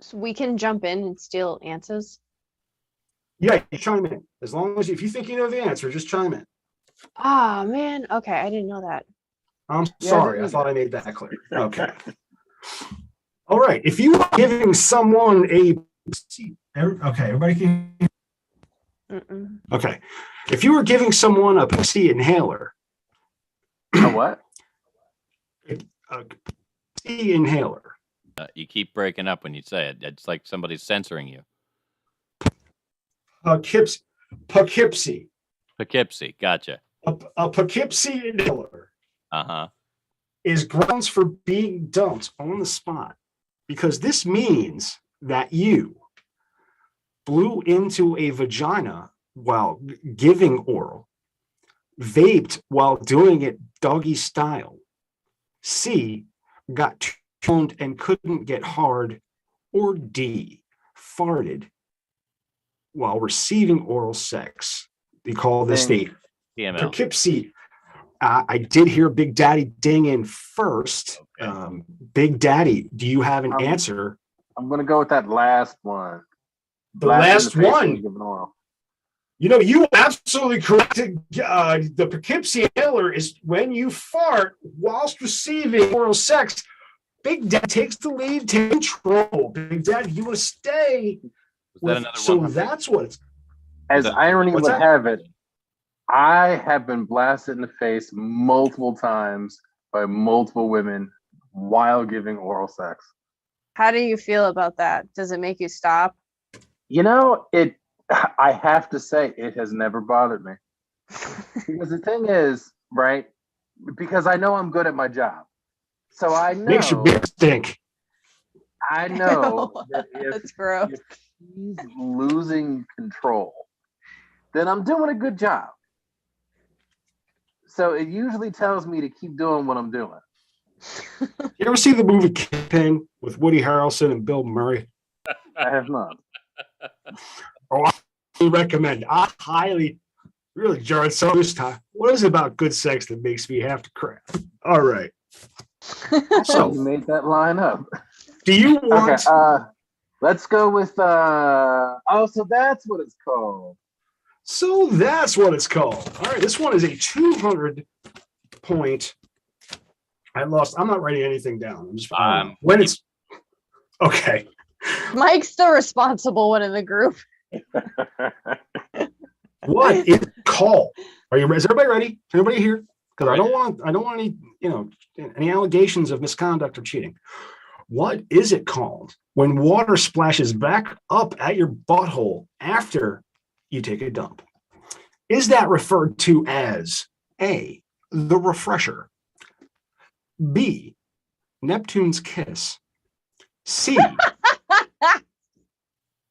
So we can jump in and steal answers. Yeah, you chime in. As long as if you think you know the answer, just chime in. Ah, man. Okay, I didn't know that. I'm sorry. I thought I made that clear. Okay. All right. If you are giving someone a okay, everybody can. Okay. If you were giving someone a pussy inhaler. A what? A pussy inhaler. You keep breaking up when you say it. It's like somebody's censoring you. Poughkeepsie. Poughkeepsie. Gotcha. A Poughkeepsie inhaler. Uh-huh. Is grounds for being dumped on the spot, because this means that you blew into a vagina while giving oral, vaped while doing it doggy style, C, got toned and couldn't get hard, or D, farted while receiving oral sex. They call this the Poughkeepsie. I did hear Big Daddy ding in first. Okay. Big Daddy, do you have an answer? I'm going to go with that last one. The last one. You know, you absolutely corrected. The Poughkeepsie inhaler is when you fart whilst receiving oral sex. Big Daddy takes the lead, take control. Big Daddy, you want to stay? So that's what it's. As irony would have it, I have been blasted in the face multiple times by multiple women while giving oral sex. How do you feel about that? Does it make you stop? You know, I have to say it has never bothered me. Because the thing is, right? Because I know I'm good at my job. So I know makes your beer stink. I know that That's gross. If he's losing control, then I'm doing a good job. So it usually tells me to keep doing what I'm doing. You ever see the movie Kingpin with Woody Harrelson and Bill Murray? I have not. Oh, I recommend. I highly, really, Jared. So this time, what is it about good sex that makes me have to crap? All right. So you made that line up. Do you want? Okay, let's go with. So that's what it's called. So that's what it's called. All right, this one is a 200 point. I'm not writing anything down. I'm just when it's okay. Mike's the responsible one in the group. What is it called? Is everybody ready? Everybody here? Because I don't want any, any allegations of misconduct or cheating. What is it called when water splashes back up at your butthole after you take a dump? Is that referred to as A, the refresher, B, Neptune's kiss, C,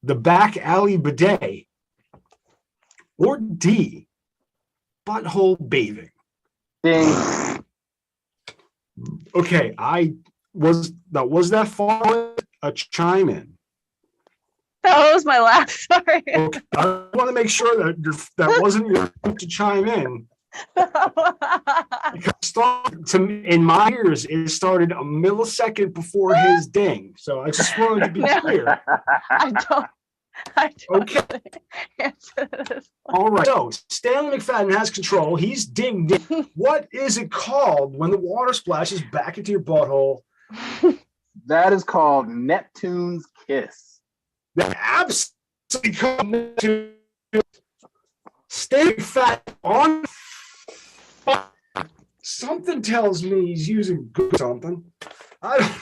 the back alley bidet, or D, butthole bathing? Ding. Okay, was that far a chime in? That was my laugh. Sorry. Okay. I want to make sure that wasn't your to chime in. Because in my ears, it started a millisecond before his ding. So I just wanted to be clear. I don't okay. answer this. All right. So Stanley McFadden has control. He's ding. What is it called when the water splashes back into your butthole? That is called Neptune's kiss. That absolutely called Neptune's. Stanley McFadden on. Something tells me he's using good something. I don't.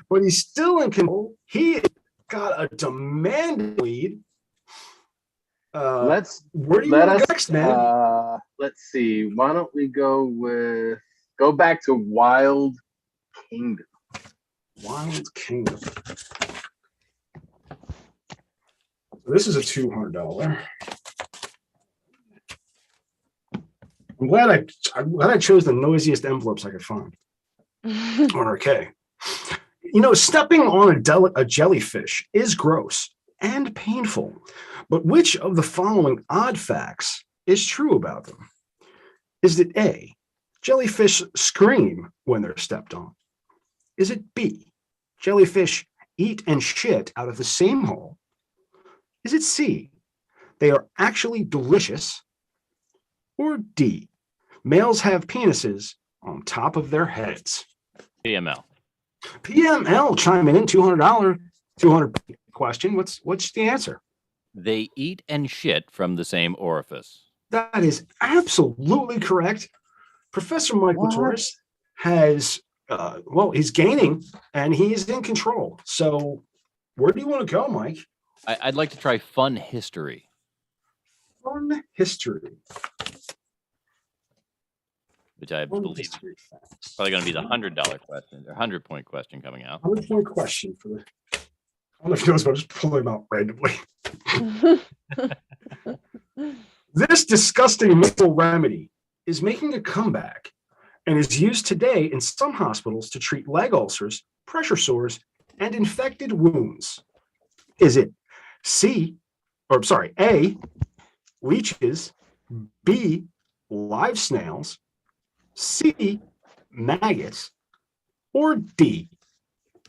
But he's still in control. He got a demand lead. Where do you want to go next, man? Let's see. Why don't we go back to Wild Kingdom. Wild Kingdom. This is a $200. I'm glad I chose the noisiest envelopes I could find on our K. You know, stepping on a jellyfish is gross and painful, but which of the following odd facts is true about them? Is it A, jellyfish scream when they're stepped on? Is it B, jellyfish eat and shit out of the same hole? Is it C, they are actually delicious? Or D, males have penises on top of their heads? PML. PML chiming in, $200 question. What's the answer? They eat and shit from the same orifice. That is absolutely correct. Professor Mike Latoris has, he's gaining and he's in control. So where do you want to go, Mike? I'd like to try fun history. Fun history. Which I believe is probably going to be the $100 question, or 100-point question coming out. 100-point question for the. I don't know if you know, but I'll just pull them out randomly. This disgusting mental remedy is making a comeback and is used today in some hospitals to treat leg ulcers, pressure sores, and infected wounds. Is it A, leeches, B, live snails, C, maggots, or D,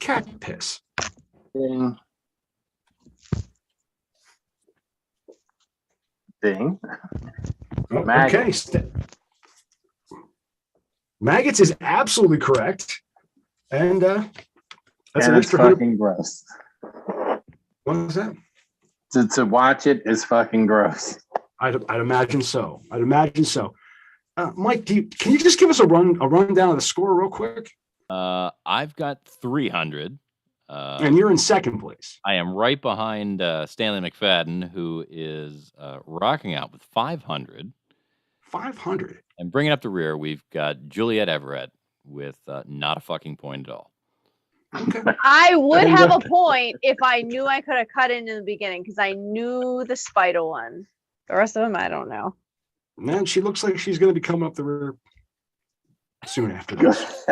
cat piss? Ding. Ding. Okay. Maggots is absolutely correct. And that's and an it's extra fucking gross. What was that? To watch it is fucking gross. I'd imagine so. Mike, can you just give us a rundown of the score real quick? I've got 300. And you're in second place. I am right behind Stanley McFadden, who is rocking out with 500. 500. And bringing up the rear, we've got Juliet Everett with not a fucking point at all. Okay. I would have a point if I knew I could have cut in the beginning because I knew the spider one. The rest of them, I don't know. Man, she looks like she's going to be coming up the rear soon after this.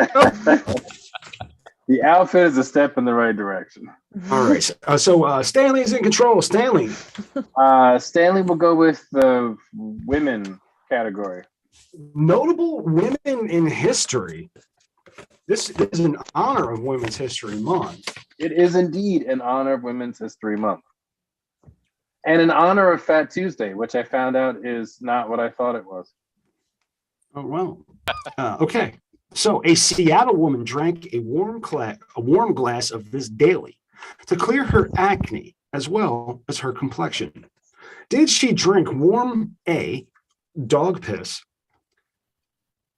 The outfit is a step in the right direction. All right. So Stanley's in control. Stanley. Stanley will go with the women category. Notable women in history. This is in honor of Women's History Month. It is indeed in honor of Women's History Month. And in honor of Fat Tuesday, which I found out is not what I thought it was. Oh, well. Okay. So a Seattle woman drank a warm glass of this daily to clear her acne as well as her complexion. Did she drink warm A, dog piss,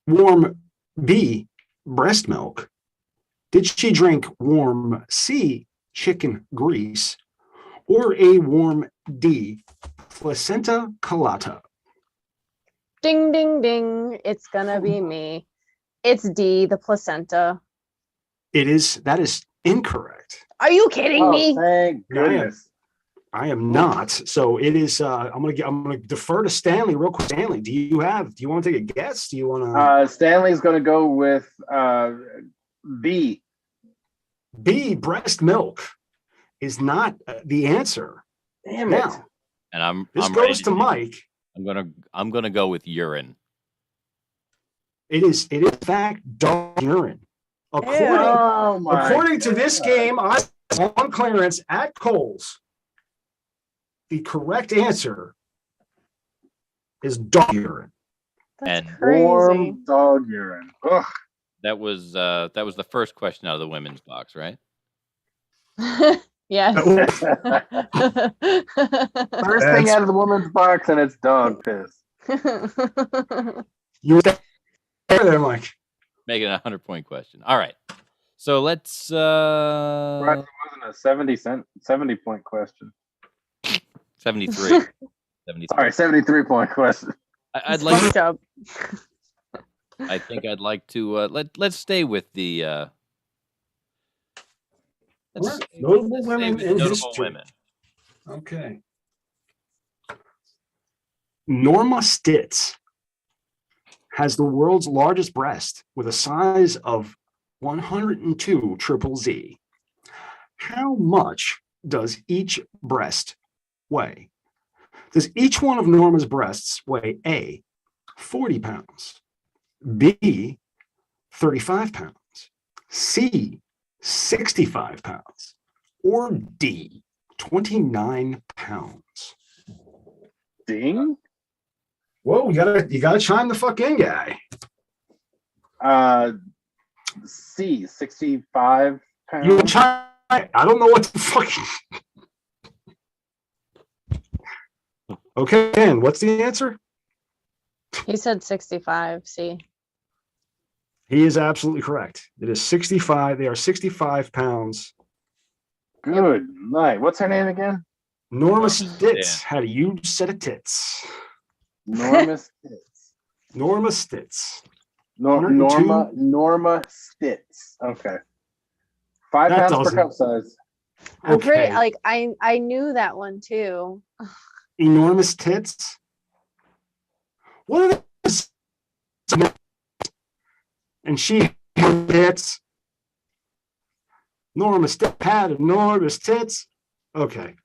warm B, breast milk? Did she drink warm C, chicken grease, or a warm D, placenta colata? Ding, ding, ding. It's gonna be me. It's D, the placenta. That is incorrect. Are you kidding me? Thank goodness. I am not. So it is. I'm gonna defer to Stanley real quick. Stanley, do you want to take a guess? Do you want to? Stanley's gonna go with B. B, breast milk, is not the answer. Damn it! Now, And this goes to Mike. I'm gonna go with urine. It is in fact dog urine. According to this game on clearance at Kohl's, the correct answer is dog urine. That's And crazy. Warm dog urine. Ugh. that was the first question out of the women's box, right? Yes. First thing out of the woman's box, and it's dog piss. You were there, Mike. Make it a 100-point question. All right. So let's Right, it wasn't a 70-point question. 73. 73. All right, 73-point question. I'd like Job. I think I'd like to let's stay with the Notable women in notable history. women. Okay. Norma Stitz has the world's largest breast with a size of 102 triple Z. How much does each breast weigh? Does each one of Norma's breasts weigh A, 40 pounds, B, 35 pounds, C, 65 pounds, or D, 29 pounds? Ding. Whoa, you gotta chime the fuck in, guy. C, 65 pounds. You chime. I don't know what the fuck. Okay, Ken, what's the answer? He said 65. See. He is absolutely correct. It is 65. They are 65 pounds. Good night. What's her name again? Norma Stitz had a huge set of tits. Norma Stitz. Norma Stitz. Norma Stitz. Okay. 5 That pounds per cup size. I'm pretty Okay. like I knew that one too. Enormous tits. What are those? And she had tits. Norma Stitz had enormous tits. Okay.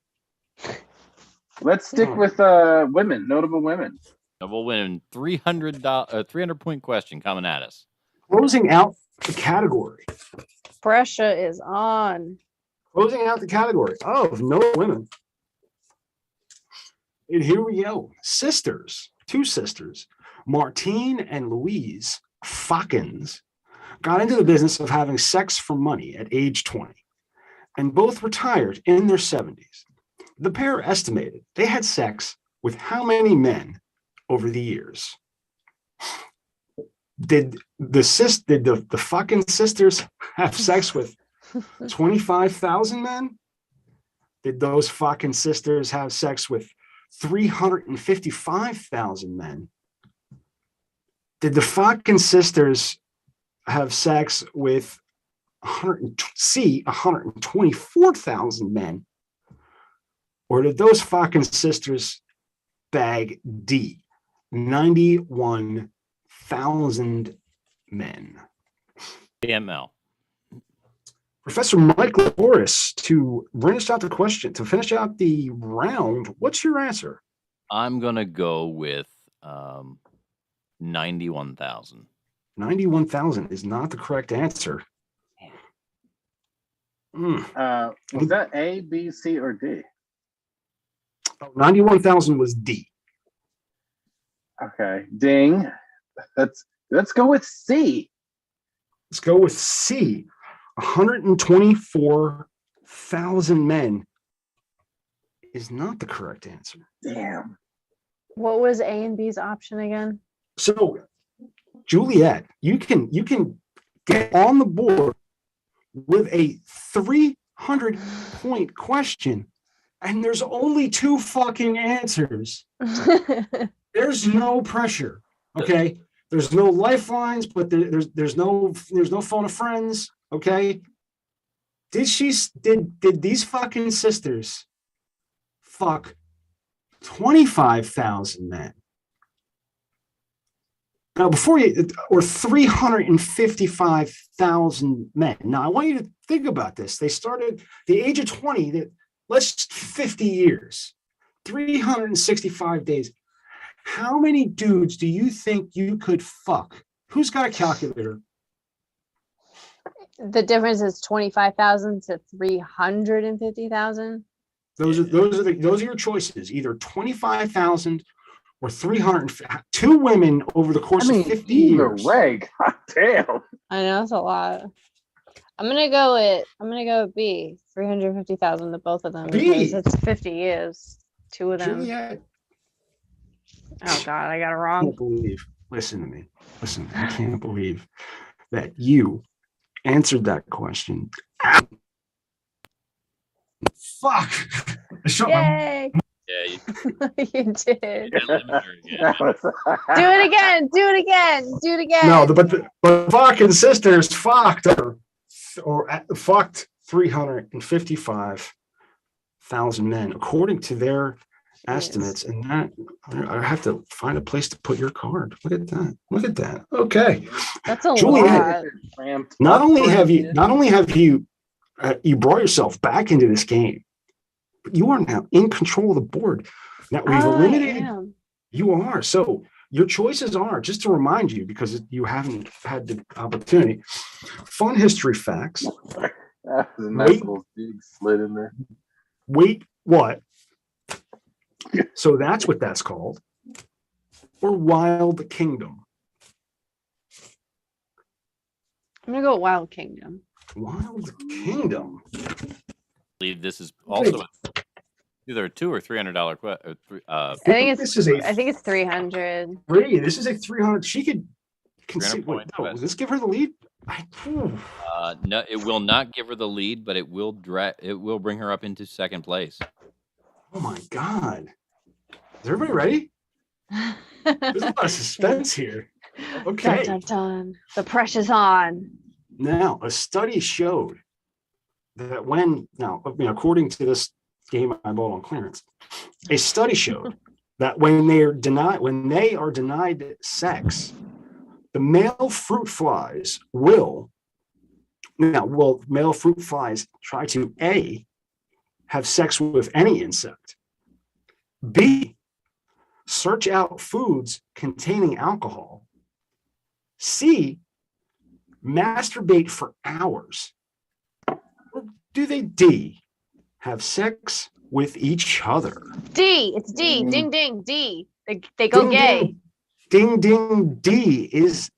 Let's stick with women, notable women. We'll win $300 question coming at us. Closing out the category. Pressure is on. Closing out the category of no women. And here we go. Sisters, two sisters, Martine and Louise Fockins, got into the business of having sex for money at age 20, and both retired in their 70s. The pair estimated they had sex with how many men over the years? Did the fucking sisters have sex with 25,000 men? Did those fucking sisters have sex with 355,000 men? Did the fucking sisters have sex with 124,000 men? Or did those fucking sisters bag D, 91,000 men? TML. Professor Michael Boris, to finish out the round, what's your answer? I'm going to go with 91,000. 91,000 is not the correct answer. Was that A, B, C, or D? 91,000 was D. Okay, ding. Let's go with C. Let's go with C. 124,000 men is not the correct answer. Damn. What was A and B's option again? So, Juliet, you can get on the board with a 300-point question, and there's only two fucking answers. There's no pressure. Okay, there's no lifelines, but there's no phone of friends. Okay, did these fucking sisters fuck 25,000 men? Now, or 355,000 men. Now, I want you to think about this. They started the age of 20, let's 50 years, 365 days. How many dudes do you think you could fuck? Who's got a calculator? The difference is 25,000 to 350,000. Those are your choices. Either 25,000 or 300. Two women over the course of 50 years. Way, God damn. I know it's a lot. I'm gonna go with B, 350,000 to both of them because it's 50 years. Two of them. Juliet. Oh God, I got it I wrong. can't believe. Listen to me. I can't believe that you answered that question. Fuck. Yay! Yeah, You did. you Do it again. Do it again. Do it again. No, but the fucking sisters fucked fucked 355,000 men, according to their estimates, and that I have to find a place to put your card. Look at that. Look at that. Okay. That's a Juliet, lot. not only have you you brought yourself back into this game, but you are now in control of the board. Now we've eliminated. You are. So your choices are, just to remind you, because you haven't had the opportunity, fun history facts. That's a nice little dig slid in there. Wait, what? So that's what that's called. Or Wild Kingdom. I'm gonna go Wild Kingdom. Wild Kingdom. I believe this is also either a $200 or $300 I think it's 300. Really, this is a 300. She could 300 wait, no, does this give her the lead? No, it will not give her the lead, but it will bring her up into second place. Oh my God. Is everybody ready? There's a lot of suspense here. Okay. Dun, dun, dun. The pressure's on. Now, a study showed that according to this game I bought on clearance, a study showed that when they are denied sex, the male fruit flies will male fruit flies try to A, have sex with any insect, B, search out foods containing alcohol, C, masturbate for hours, or do they D, have sex with each other? D. It's D. Ding ding D. They go gay. Ding ding D is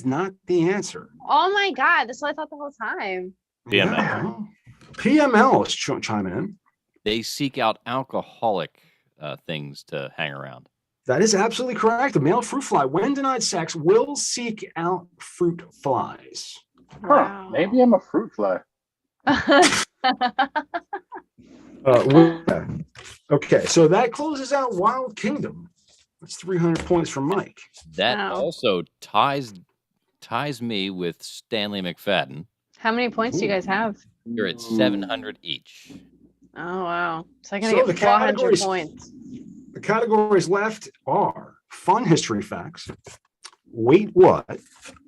not the answer. Oh my God, that's what I thought the whole time. PML. PML is chiming in. They seek out alcoholic things to hang around. That is absolutely correct. The male fruit fly, when denied sex, will seek out fruit flies. Huh, maybe I'm a fruit fly. Okay, so that closes out Wild Kingdom. That's 300 points from Mike. That also ties me with Stanley McFadden. How many points do you guys have? You're at 700 each. Oh wow! So I'm gonna get 400 points. The categories left are fun history facts, wait what,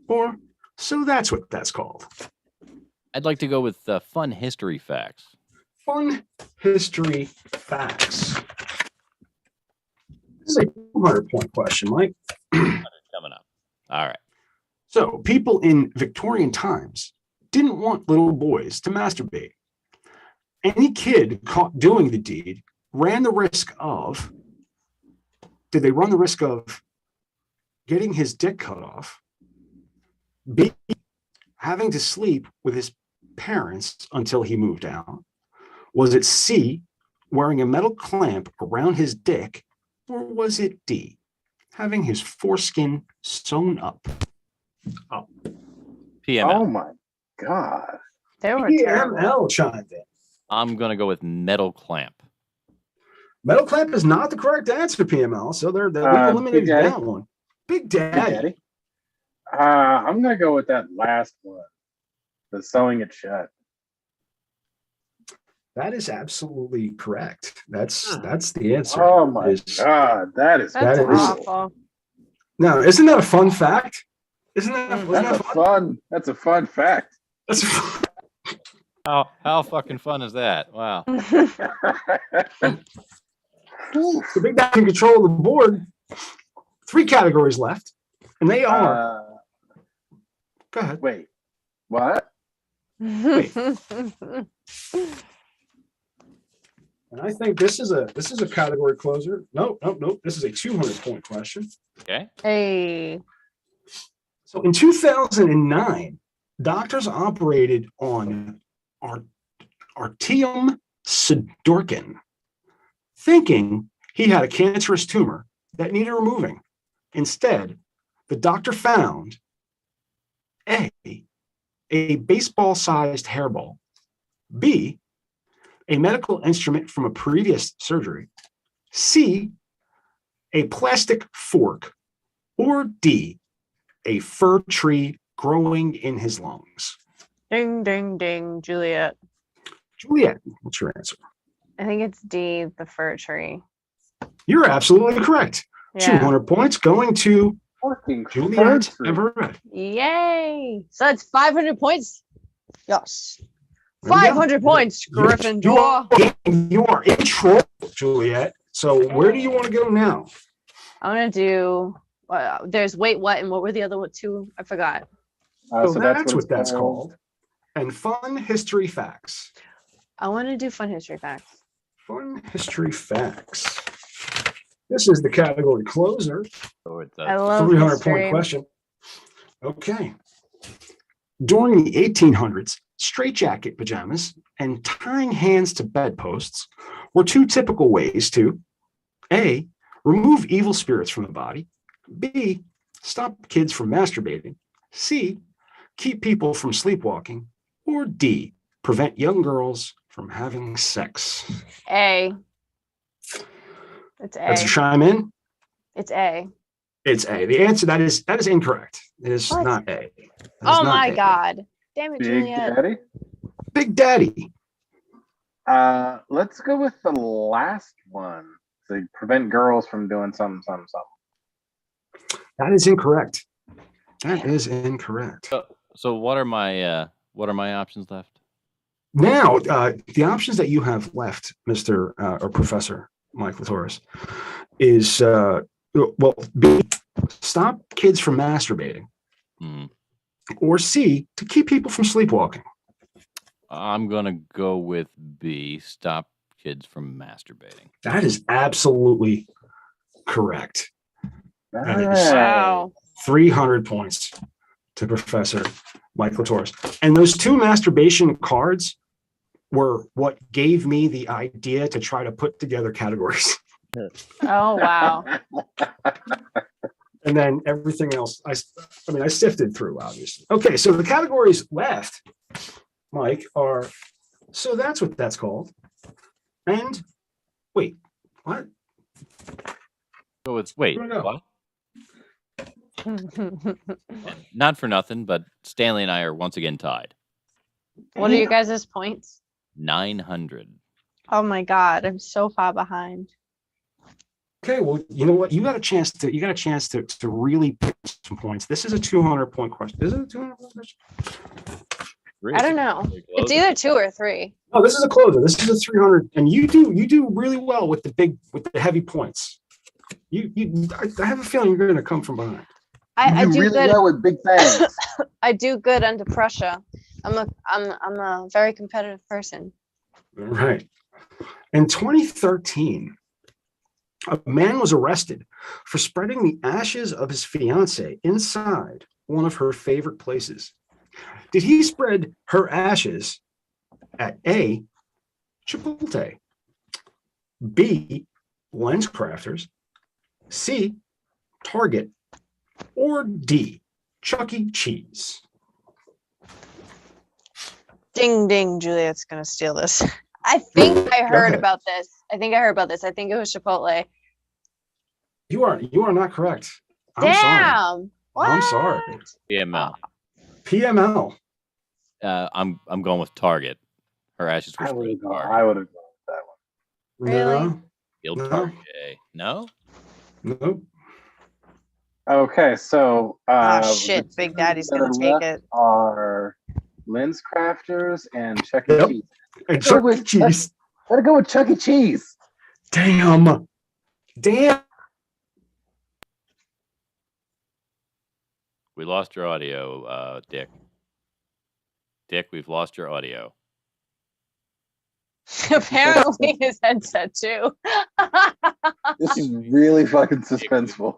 or so that's what that's called. I'd like to go with fun history facts. Fun history facts. This is a 200-point question, Mike. Coming up. All right. So, people in Victorian times didn't want little boys to masturbate. Any kid caught doing the deed ran the risk of, did they run the risk of getting his dick cut off? B, having to sleep with his parents until he moved out? Was it C, wearing a metal clamp around his dick? Or was it D, having his foreskin sewn up? Oh. PML. Oh my God. They were PML chimed in. I'm going to go with metal clamp. Metal clamp is not the correct answer, PML. So we eliminated that one. Big Daddy. I'm going to go with that last one, the sewing it shut. That is absolutely correct. That's the answer. Oh my God, that's awful. Now, isn't that a fun fact? Isn't that fun? That's a fun fact. That's how fucking fun is that? Wow. The Big Daddy in control of the board. 3 categories left, and they are. Go ahead. Wait. What? Wait. And I think this is a category closer. Nope. This is a 200-point question. Okay. Hey. So in 2009, doctors operated on Artyom Sidorkin, thinking he had a cancerous tumor that needed removing. Instead, the doctor found A, baseball-sized hairball, B, a medical instrument from a previous surgery, C, a plastic fork, or D, a fir tree growing in his lungs. Ding, ding, ding, Juliet. Juliet, what's your answer? I think it's D, the fir tree. You're absolutely correct. Yeah. 200 points going to Fucking Juliet Everett. Yay! So it's 500 points. Yes. There we go. 500 points, Gryffindor. You are in trouble, Juliet. So where do you want to go now? I'm gonna do. There's wait what and what were the other two? I forgot. So that's what that's called. And fun history facts. I want to do fun history facts. Fun history facts. This is the category closer. I love 300-point question. Okay. During the 1800s, straitjacket pajamas and tying hands to bedposts were two typical ways to A, remove evil spirits from the body, B, stop kids from masturbating, C, keep people from sleepwalking, or D, prevent young girls from having sex. A. It's A. Let's chime in. It's A. It's A. The answer that is incorrect. It is What? not A. That is Oh not my A. God! Damn it, Big Juliet. Daddy. Big Daddy. Let's go with the last one. To prevent girls from doing something. That is incorrect. That is incorrect. So what are my options left? Now, the options that you have left, Mr. Or Professor Mike Latoris, is well, B, stop kids from masturbating, or C, to keep people from sleepwalking. I'm gonna go with B. Stop kids from masturbating. That is absolutely correct. That is Wow. 300 points to Professor Mike Latoris. And those two masturbation cards were what gave me the idea to try to put together categories. Oh wow. And then everything else, I sifted through, obviously. Okay, so the categories left, Mike, are, so that's what that's called. And wait, what? So it's wait, I don't know. what? Not for nothing, but Stanley and I are once again tied. What are you guys' points? 900. Oh my God, I'm so far behind. Okay, well, you know what? You got a chance to really pick some points. This is a 200-point question. Is it a 200-point question? I don't know. It's either 2 or 3. No, this is a closer. This is a 300, and you do really well with the heavy points. I have a feeling you're going to come from behind. I do really good. well with big things. I do good under pressure. I'm a very competitive person. All right. In 2013, a man was arrested for spreading the ashes of his fiancée inside one of her favorite places. Did he spread her ashes at A, Chipotle, B, Lens Crafters, C, Target, or D, Chuck E. Cheese? Ding ding, Juliet's gonna steal this. I think I heard about this. I think it was Chipotle. You are not correct. Damn. Sorry. What? I'm sorry. PML. PML. I'm going with Target. Her ashes were I would spread have Target. gone with that one. Really? Guild No. Target. No? Nope. Okay, so Shit, the Big two Daddy's that gonna are take left it. Are Lens Crafters and Chuck E. Yep. Cheese. And Chuck E. Cheese. Gotta go with Chuck E. Cheese. Damn. We lost your audio, Dick. Dick, we've lost your audio. Apparently his headset too. This is really fucking suspenseful.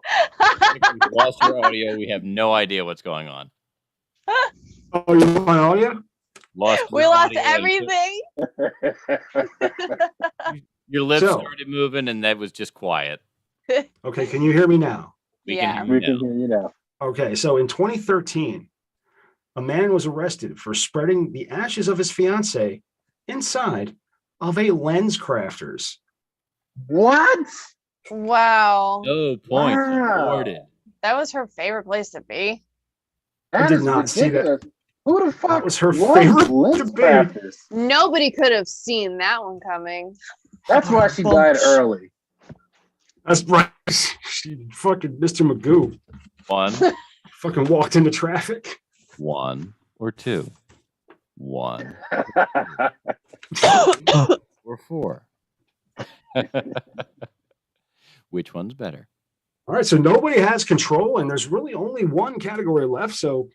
We've lost your audio. We have no idea what's going on. Oh, you want my audio? We your lost audio. everything. Your lips So- started moving, and that was just quiet. Okay, can you hear me now? We Yeah. can hear We you can now. hear you now. Okay, so in 2013, a man was arrested for spreading the ashes of his fiancée inside of a Lens Crafters. What? Wow. No points Wow. awarded. That was her favorite place to be. That did is not see that. ridiculous. Who the fuck was her loves favorite Lens to be. Crafters? Nobody could have seen that one coming. That's why she died early. That's right. Fucking Mr. Magoo. 1, Fucking walked into traffic. 1 or 2. 1 or 4. Which one's better? All right, so nobody has control, and there's really only one category left, so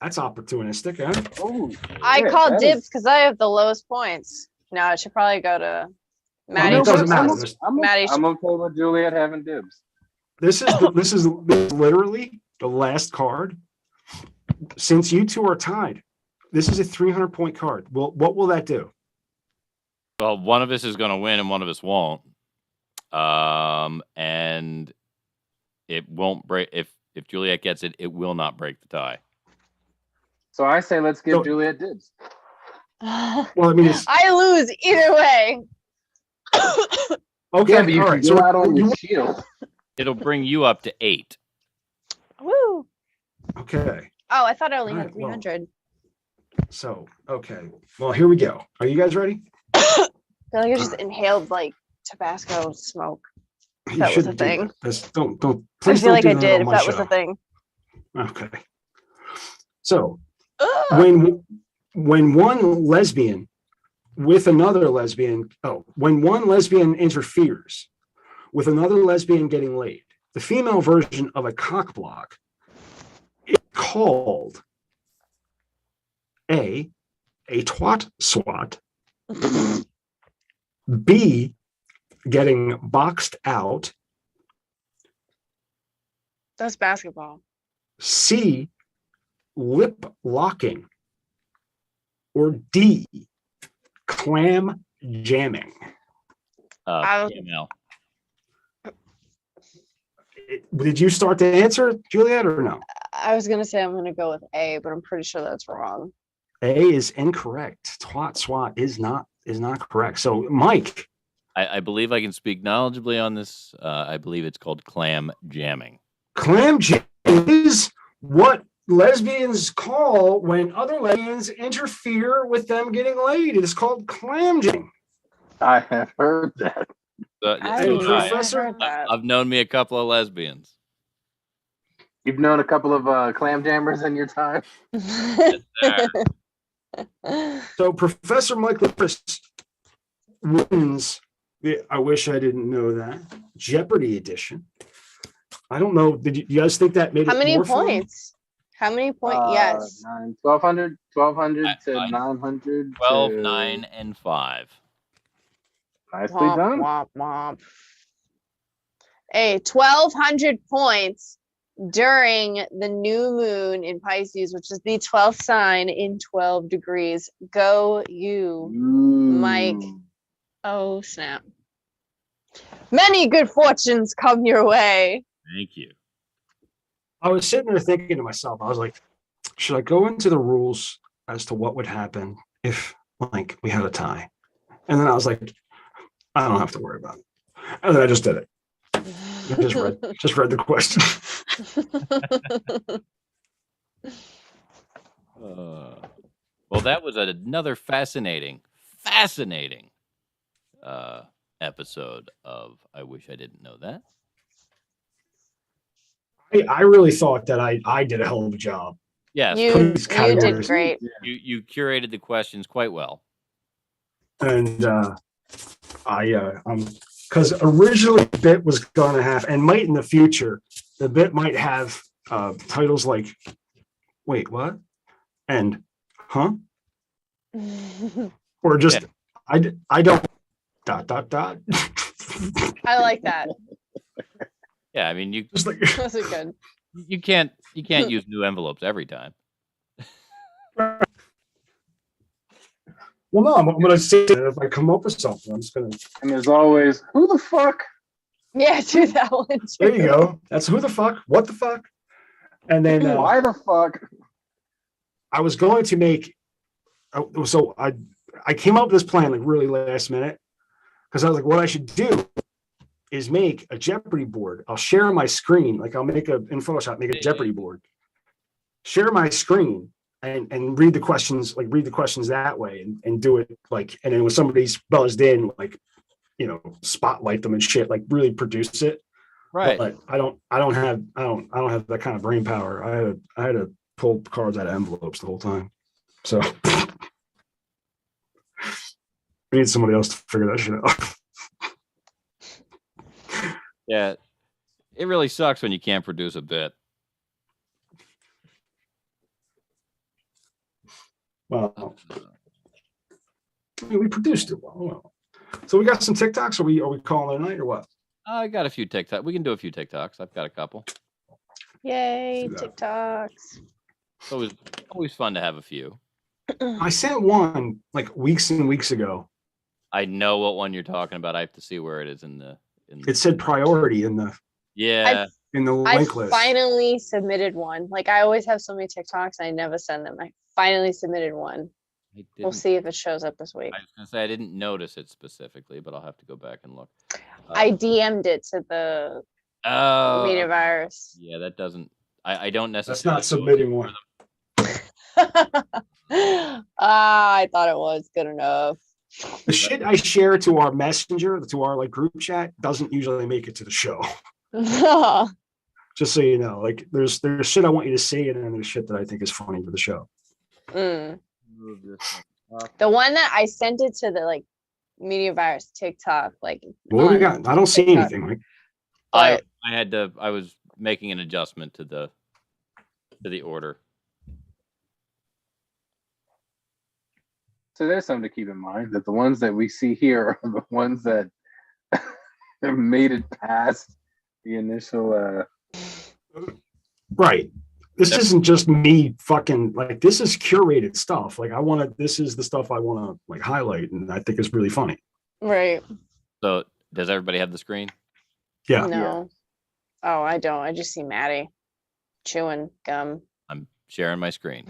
that's opportunistic, huh? Oh, I shit, call that dibs is- because I have the lowest points. No, it should probably go to Well, Maddie. it doesn't matter. Maddie I'm okay with Juliet having dibs. This is literally the last card. Since you two are tied, this is a 300-point card. Well, what will that do? Well, one of us is going to win and one of us won't. And it won't break. If Juliet gets it, it will not break the tie. So I say let's give So- Juliet dibs. Well, I mean, it's I lose either way. okay. Yeah, but you all can right. go So out on you- your shield. It'll bring you up to 8. Woo. okay. Oh, I thought I only All had right, well. 300. So okay. Well, here we go. Are you guys ready? I feel like I just inhaled like Tabasco smoke. You That was a shouldn't do thing. that. This- don't. I Please feel don't like do I that did on if my that was show. a thing. Okay. So Ugh. when one lesbian with another lesbian, when one lesbian interferes with another lesbian getting laid, the female version of a cock block is called A twat swat, B, getting boxed out, That's basketball. C, lip locking, or D, clam jamming. I- Female. Did you start to answer, Juliet, or no? I was gonna say I'm gonna go with A, but I'm pretty sure that's wrong. A is incorrect. Twat swat is not correct. So, Mike, I believe I can speak knowledgeably on this. I believe it's called clam jamming. clam jamming is what lesbians call when other lesbians interfere with them getting laid. It is called clam jamming. I have heard that. I Hey, never Professor? heard that. I've known me a couple of lesbians. You've known a couple of clam jammers in your time. So, Professor Mike Lewis wins the I Wish I Didn't Know That Jeopardy edition. I don't know. Did you guys think that made How it many more fun? points? How many points? Yes. 1200 to I- 900. 12, to- 9, and 5. Nicely Womp, done. womp, womp. Hey, 1,200 points during the new moon in Pisces, which is the 12th sign in 12 degrees. Go you, Mike. Ooh. Oh, snap. Many good fortunes come your way. Thank you. I was sitting there thinking to myself, I was like, should I go into the rules as to what would happen if, like, we had a tie? And then I was like, I don't have to worry about it. And then I just did it. I just read the question. Well, that was another fascinating episode of I Wish I Didn't Know That. I really thought that I did a hell of a job. Yes, You These did categories. great. you curated the questions quite well. And because originally the bit was going to have, and might in the future, the bit might have titles like, wait, what? And, huh? Or just, Yeah. I don't, ... I like that. Yeah, I mean you Just like, Those are good. you can't use new envelopes every time. well, no, I'm going to say that if I come up with something, I'm just going to, And as always, who the fuck? Yeah, do that one too. there you go. That's who the fuck, what the fuck? And then Why the fuck? I was going to make, so I came up with this plan like really last minute because I was like, what I should do is make a Jeopardy board. I'll share my screen, like I'll make in Photoshop, make a Jeopardy board, share my screen and read the questions that way and do it like, and then when somebody's buzzed in, like, spotlight them and shit, like really produce it. Right. But I don't have that kind of brain power. I had to pull cards out of envelopes the whole time. So we need somebody else to figure that shit out. Yeah. It really sucks when you can't produce a bit. Well, we produced it well. So we got some TikToks. Are we calling it a night or what? I got a few TikToks. We can do a few TikToks. I've got a couple. Yay, TikToks. It's always fun to have a few. I sent one like weeks and weeks ago. I know what one you're talking about. I have to see where it is in the. It said priority in the link list. I finally submitted one. Like I always have so many TikToks, I never send them. I finally submitted one. We'll see if it shows up this week. I was gonna say I didn't notice it specifically, but I'll have to go back and look. I DM'd it to the media virus. Yeah, that doesn't. I don't necessarily. That's not submitting one. I thought it was good enough. The shit I share to our messenger, to our like group chat, doesn't usually make it to the show. Just so you know, like there's shit I want you to see, and then there's shit that I think is funny for the show. The one that I sent it to the like media virus TikTok, like what do we got? I don't see anything. Right? I was making an adjustment to the order. So there's something to keep in mind that the ones that we see here are the ones that have made it past the initial. Right. This isn't just me fucking like this is curated stuff. Like this is the stuff I want to like highlight, and I think it's really funny. Right. So does everybody have the screen? Yeah. No. Oh, I don't. I just see Maddie chewing gum. I'm sharing my screen.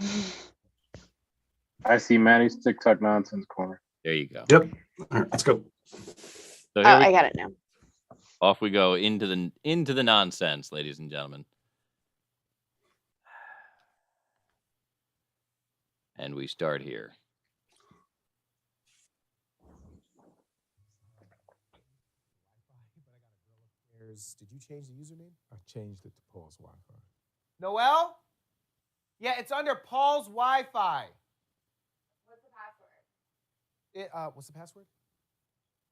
I see Maddie's TikTok nonsense corner. There you go. Yep. All right, let's go. So I got it now. Off we go into the nonsense, ladies and gentlemen. And we start here. Did you change the username? I changed it to Paul's Wi-Fi. Noel? Yeah, it's under Paul's Wi-Fi. What's the password?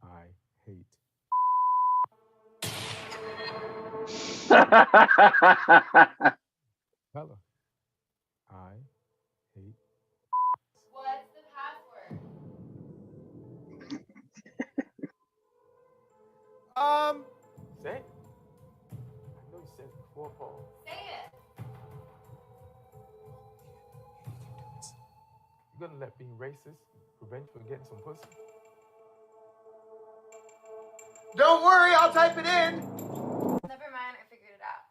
I hate. Bella. I hate. What's the password? Say it. I know you said it before, Paul. Say it. You gonna let being racist prevent you from getting some pussy? Don't worry, I'll type it in. Never mind, I figured it out.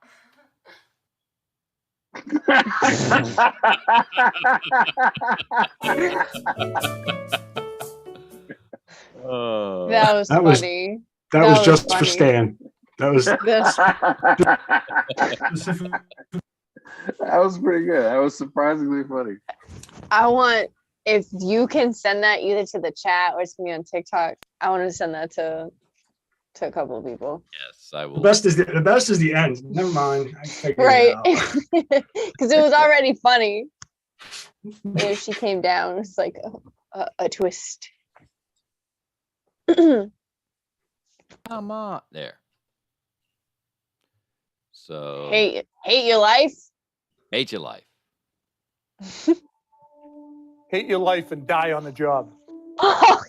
That was funny. That was just funny. for Stan. That was That was pretty good. That was surprisingly funny. I want, if you can send that either to the chat or to me on TikTok, I want to send that to a couple of people. Yes, I will. the best is the end. Never mind. I figured Right. it out. Because it was already funny. If she came down, it's like a twist. Come on. There. So Hate your life? hate your life. Hate your life and die on the job. Oh,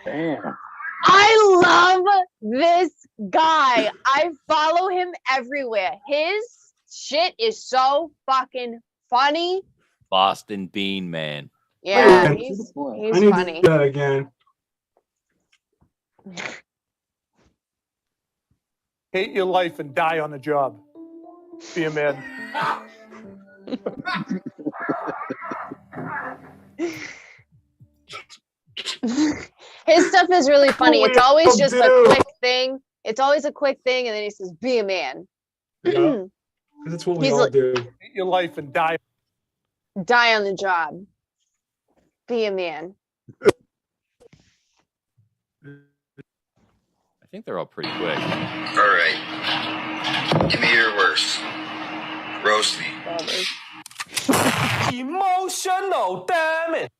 Damn. I love this guy. I follow him everywhere. His shit is so fucking funny. Boston Bean Man. Yeah, Man, he's I need funny. to do that again. Hate your life and die on the job. Be a man. His stuff is really funny. It's we always all just do. a quick thing. It's always a quick thing, and then he says, "Be a man." Yeah. That's what we He's all like- do. Hate your life and die. Die on the job. Be a man. I think they're all pretty quick. All right. Give me your worst. Roast me. Emotional, damn it.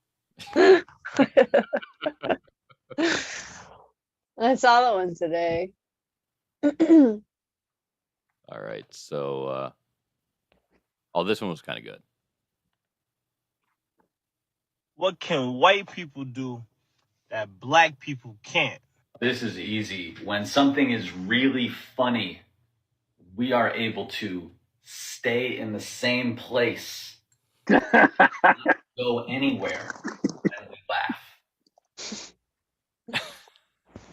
I saw that one today. All right, so this one was kind of good. What can white people do that black people can't? This is easy. When something is really funny, we are able to stay in the same place, go anywhere, and we laugh.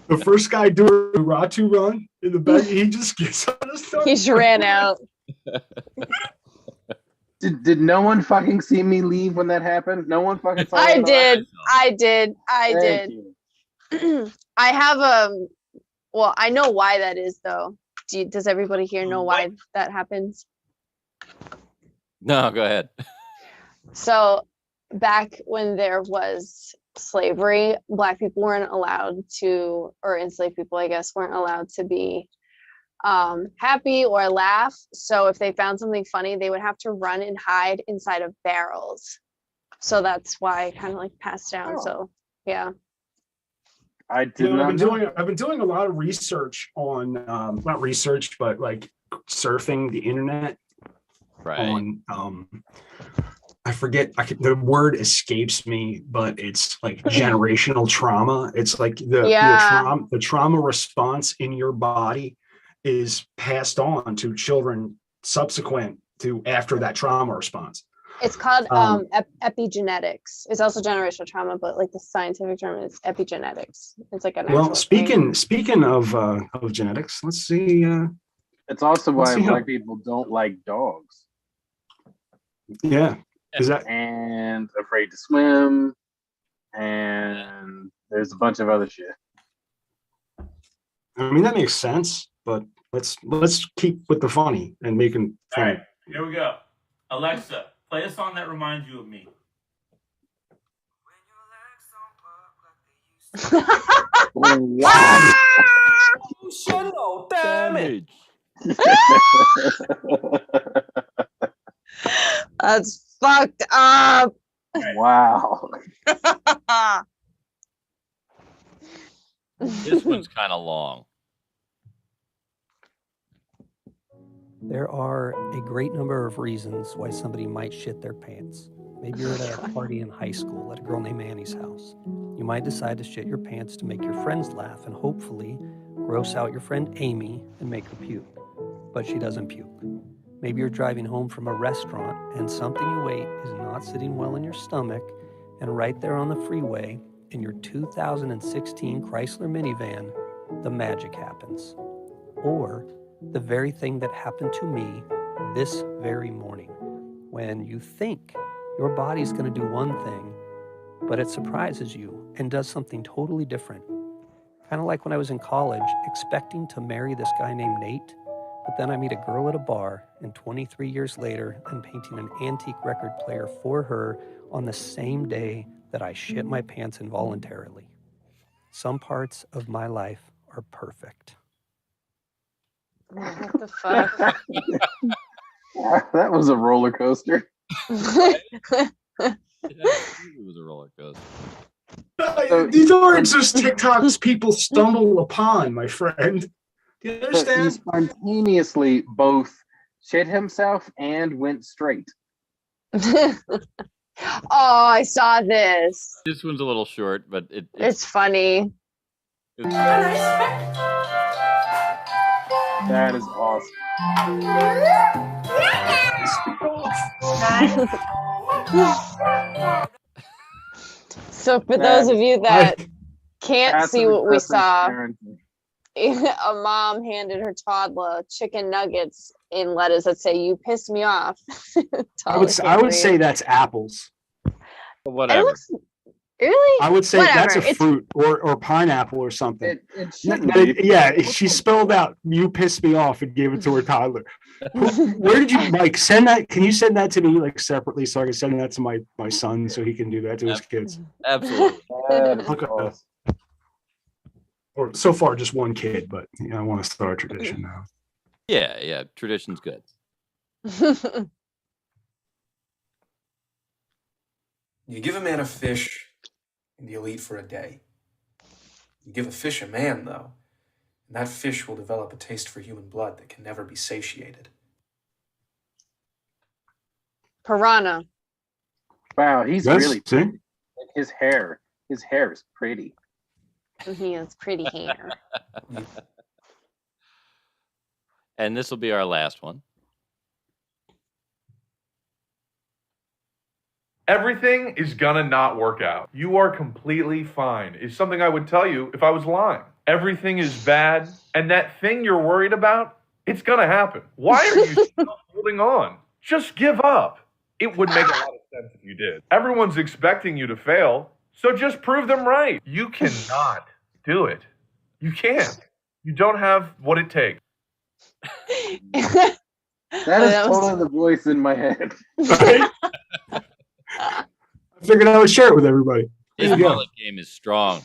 The first guy doing the Ratu run in the back, he just gets on his stomach. He just ran out. Did no one fucking see me leave when that happened? No one fucking saw I that? did. Thank you. I have well, I know why that is though. Does everybody here know why that happens? No, go ahead. So back when there was slavery, black people weren't allowed to, or enslaved people, I guess, weren't allowed to be happy or laugh. So if they found something funny, they would have to run and hide inside of barrels. So that's why I kind of like passed down. Oh. So yeah. I did not know. I've been doing a lot of research on not research, but like surfing the internet. Right. On I forget the word escapes me, but it's like generational trauma. It's like the trauma response in your body is passed on to children subsequent to after that trauma response. It's called epigenetics. It's also generational trauma, but like the scientific term is epigenetics. It's like an actual speaking of genetics, let's see. It's also why black people don't like dogs. Yeah. Is that and afraid to swim, and there's a bunch of other shit. I mean, that makes sense, but let's keep with the funny and making All funny. right, here we go. Alexa, play a song that reminds you of me. Wow. Emotional damage. That's fucked up. Wow. This one's kind of long. There are a great number of reasons why somebody might shit their pants. Maybe you're at a party in high school at a girl named Annie's house. You might decide to shit your pants to make your friends laugh and hopefully gross out your friend Amy and make her puke. But she doesn't puke. Maybe you're driving home from a restaurant and something you ate is not sitting well in your stomach, and right there on the freeway in your 2016 Chrysler minivan, the magic happens. Or the very thing that happened to me this very morning, when you think your body's going to do one thing, but it surprises you and does something totally different. Kind of like when I was in college, expecting to marry this guy named Nate, but then I meet a girl at a bar, and 23 years later, I'm painting an antique record player for her on the same day that I shit my pants involuntarily. Some parts of my life are perfect. What the fuck? That was a roller coaster. It was a roller coaster. These aren't just TikToks people stumble upon, my friend. Do you He understand? spontaneously both shit himself and went straight. Oh, I saw this. This one's a little short, but It's funny. That is awesome. So for those of you that can't see what we saw, parenting. a mom handed her toddler chicken nuggets in letters that say "You pissed me off." I would say that's apples. Whatever. Really? I would say Whatever. that's a fruit or pineapple or something. It shouldn't be. Yeah, she spelled out "you pissed me off" and gave it to her toddler. Where did you like send that? Can you send that to me like separately so I can send that to my son so he can do that to his kids? Absolutely. Look at that. or so far just one kid, but I want to start a tradition now. Yeah, tradition's good. You give a man a fish, and he'll eat for a day. You give a fish a man, though, and that fish will develop a taste for human blood that can never be satiated. Piranha. Wow, he's Yes, really see? like his hair. His hair is pretty. He has pretty hair. And this will be our last one. Everything is gonna not work out. You are completely fine, is something I would tell you if I was lying. Everything is bad, and that thing you're worried about, it's gonna happen. Why are you still holding on? Just give up. It would make a lot of sense if you did. Everyone's expecting you to fail, so just prove them right. You cannot do it. You can't. You don't have what it takes. That is totally the voice in my head. I figured I would share it with everybody. His There you go. mullet game is strong.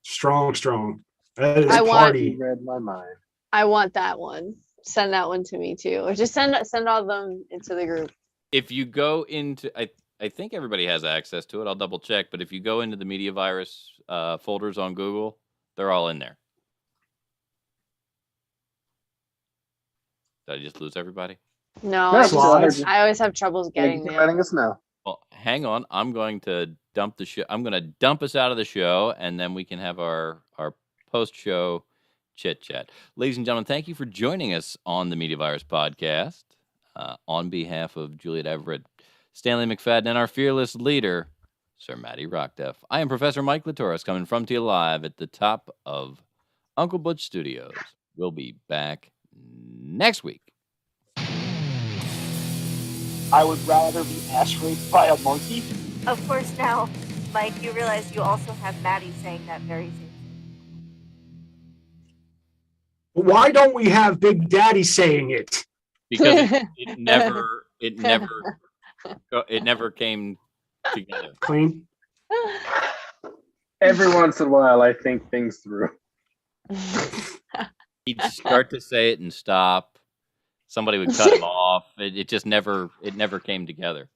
Strong. That is I want- party. Read my mind. I want that one. Send that one to me too, or just send all of them into the group. If you go into, I think everybody has access to it. I'll double check. But if you go into the media virus folders on Google, they're all in there. Did I just lose everybody? No, That's I always have troubles getting Thank you for there. letting us know. Well, hang on. I'm going to dump the show. I'm going to dump us out of the show, and then we can have our post-show chit-chat. Ladies and gentlemen, thank you for joining us on the Media Virus podcast. On behalf of Juliet Everett, Stanley McFadden, and our fearless leader, Sir Matty Rockdeff, I am Professor Mike Latoris, coming from to you live at the top of Uncle Butch Studios. We'll be back next week. I would rather be ass raped by a monkey. Of course, now, Mike, you realize you also have Maddie saying that very same. Why don't we have Big Daddy saying it? Because it never came together. Clean. Every once in a while, I think things through. He'd start to say it and stop. Somebody would cut him off. It just never came together.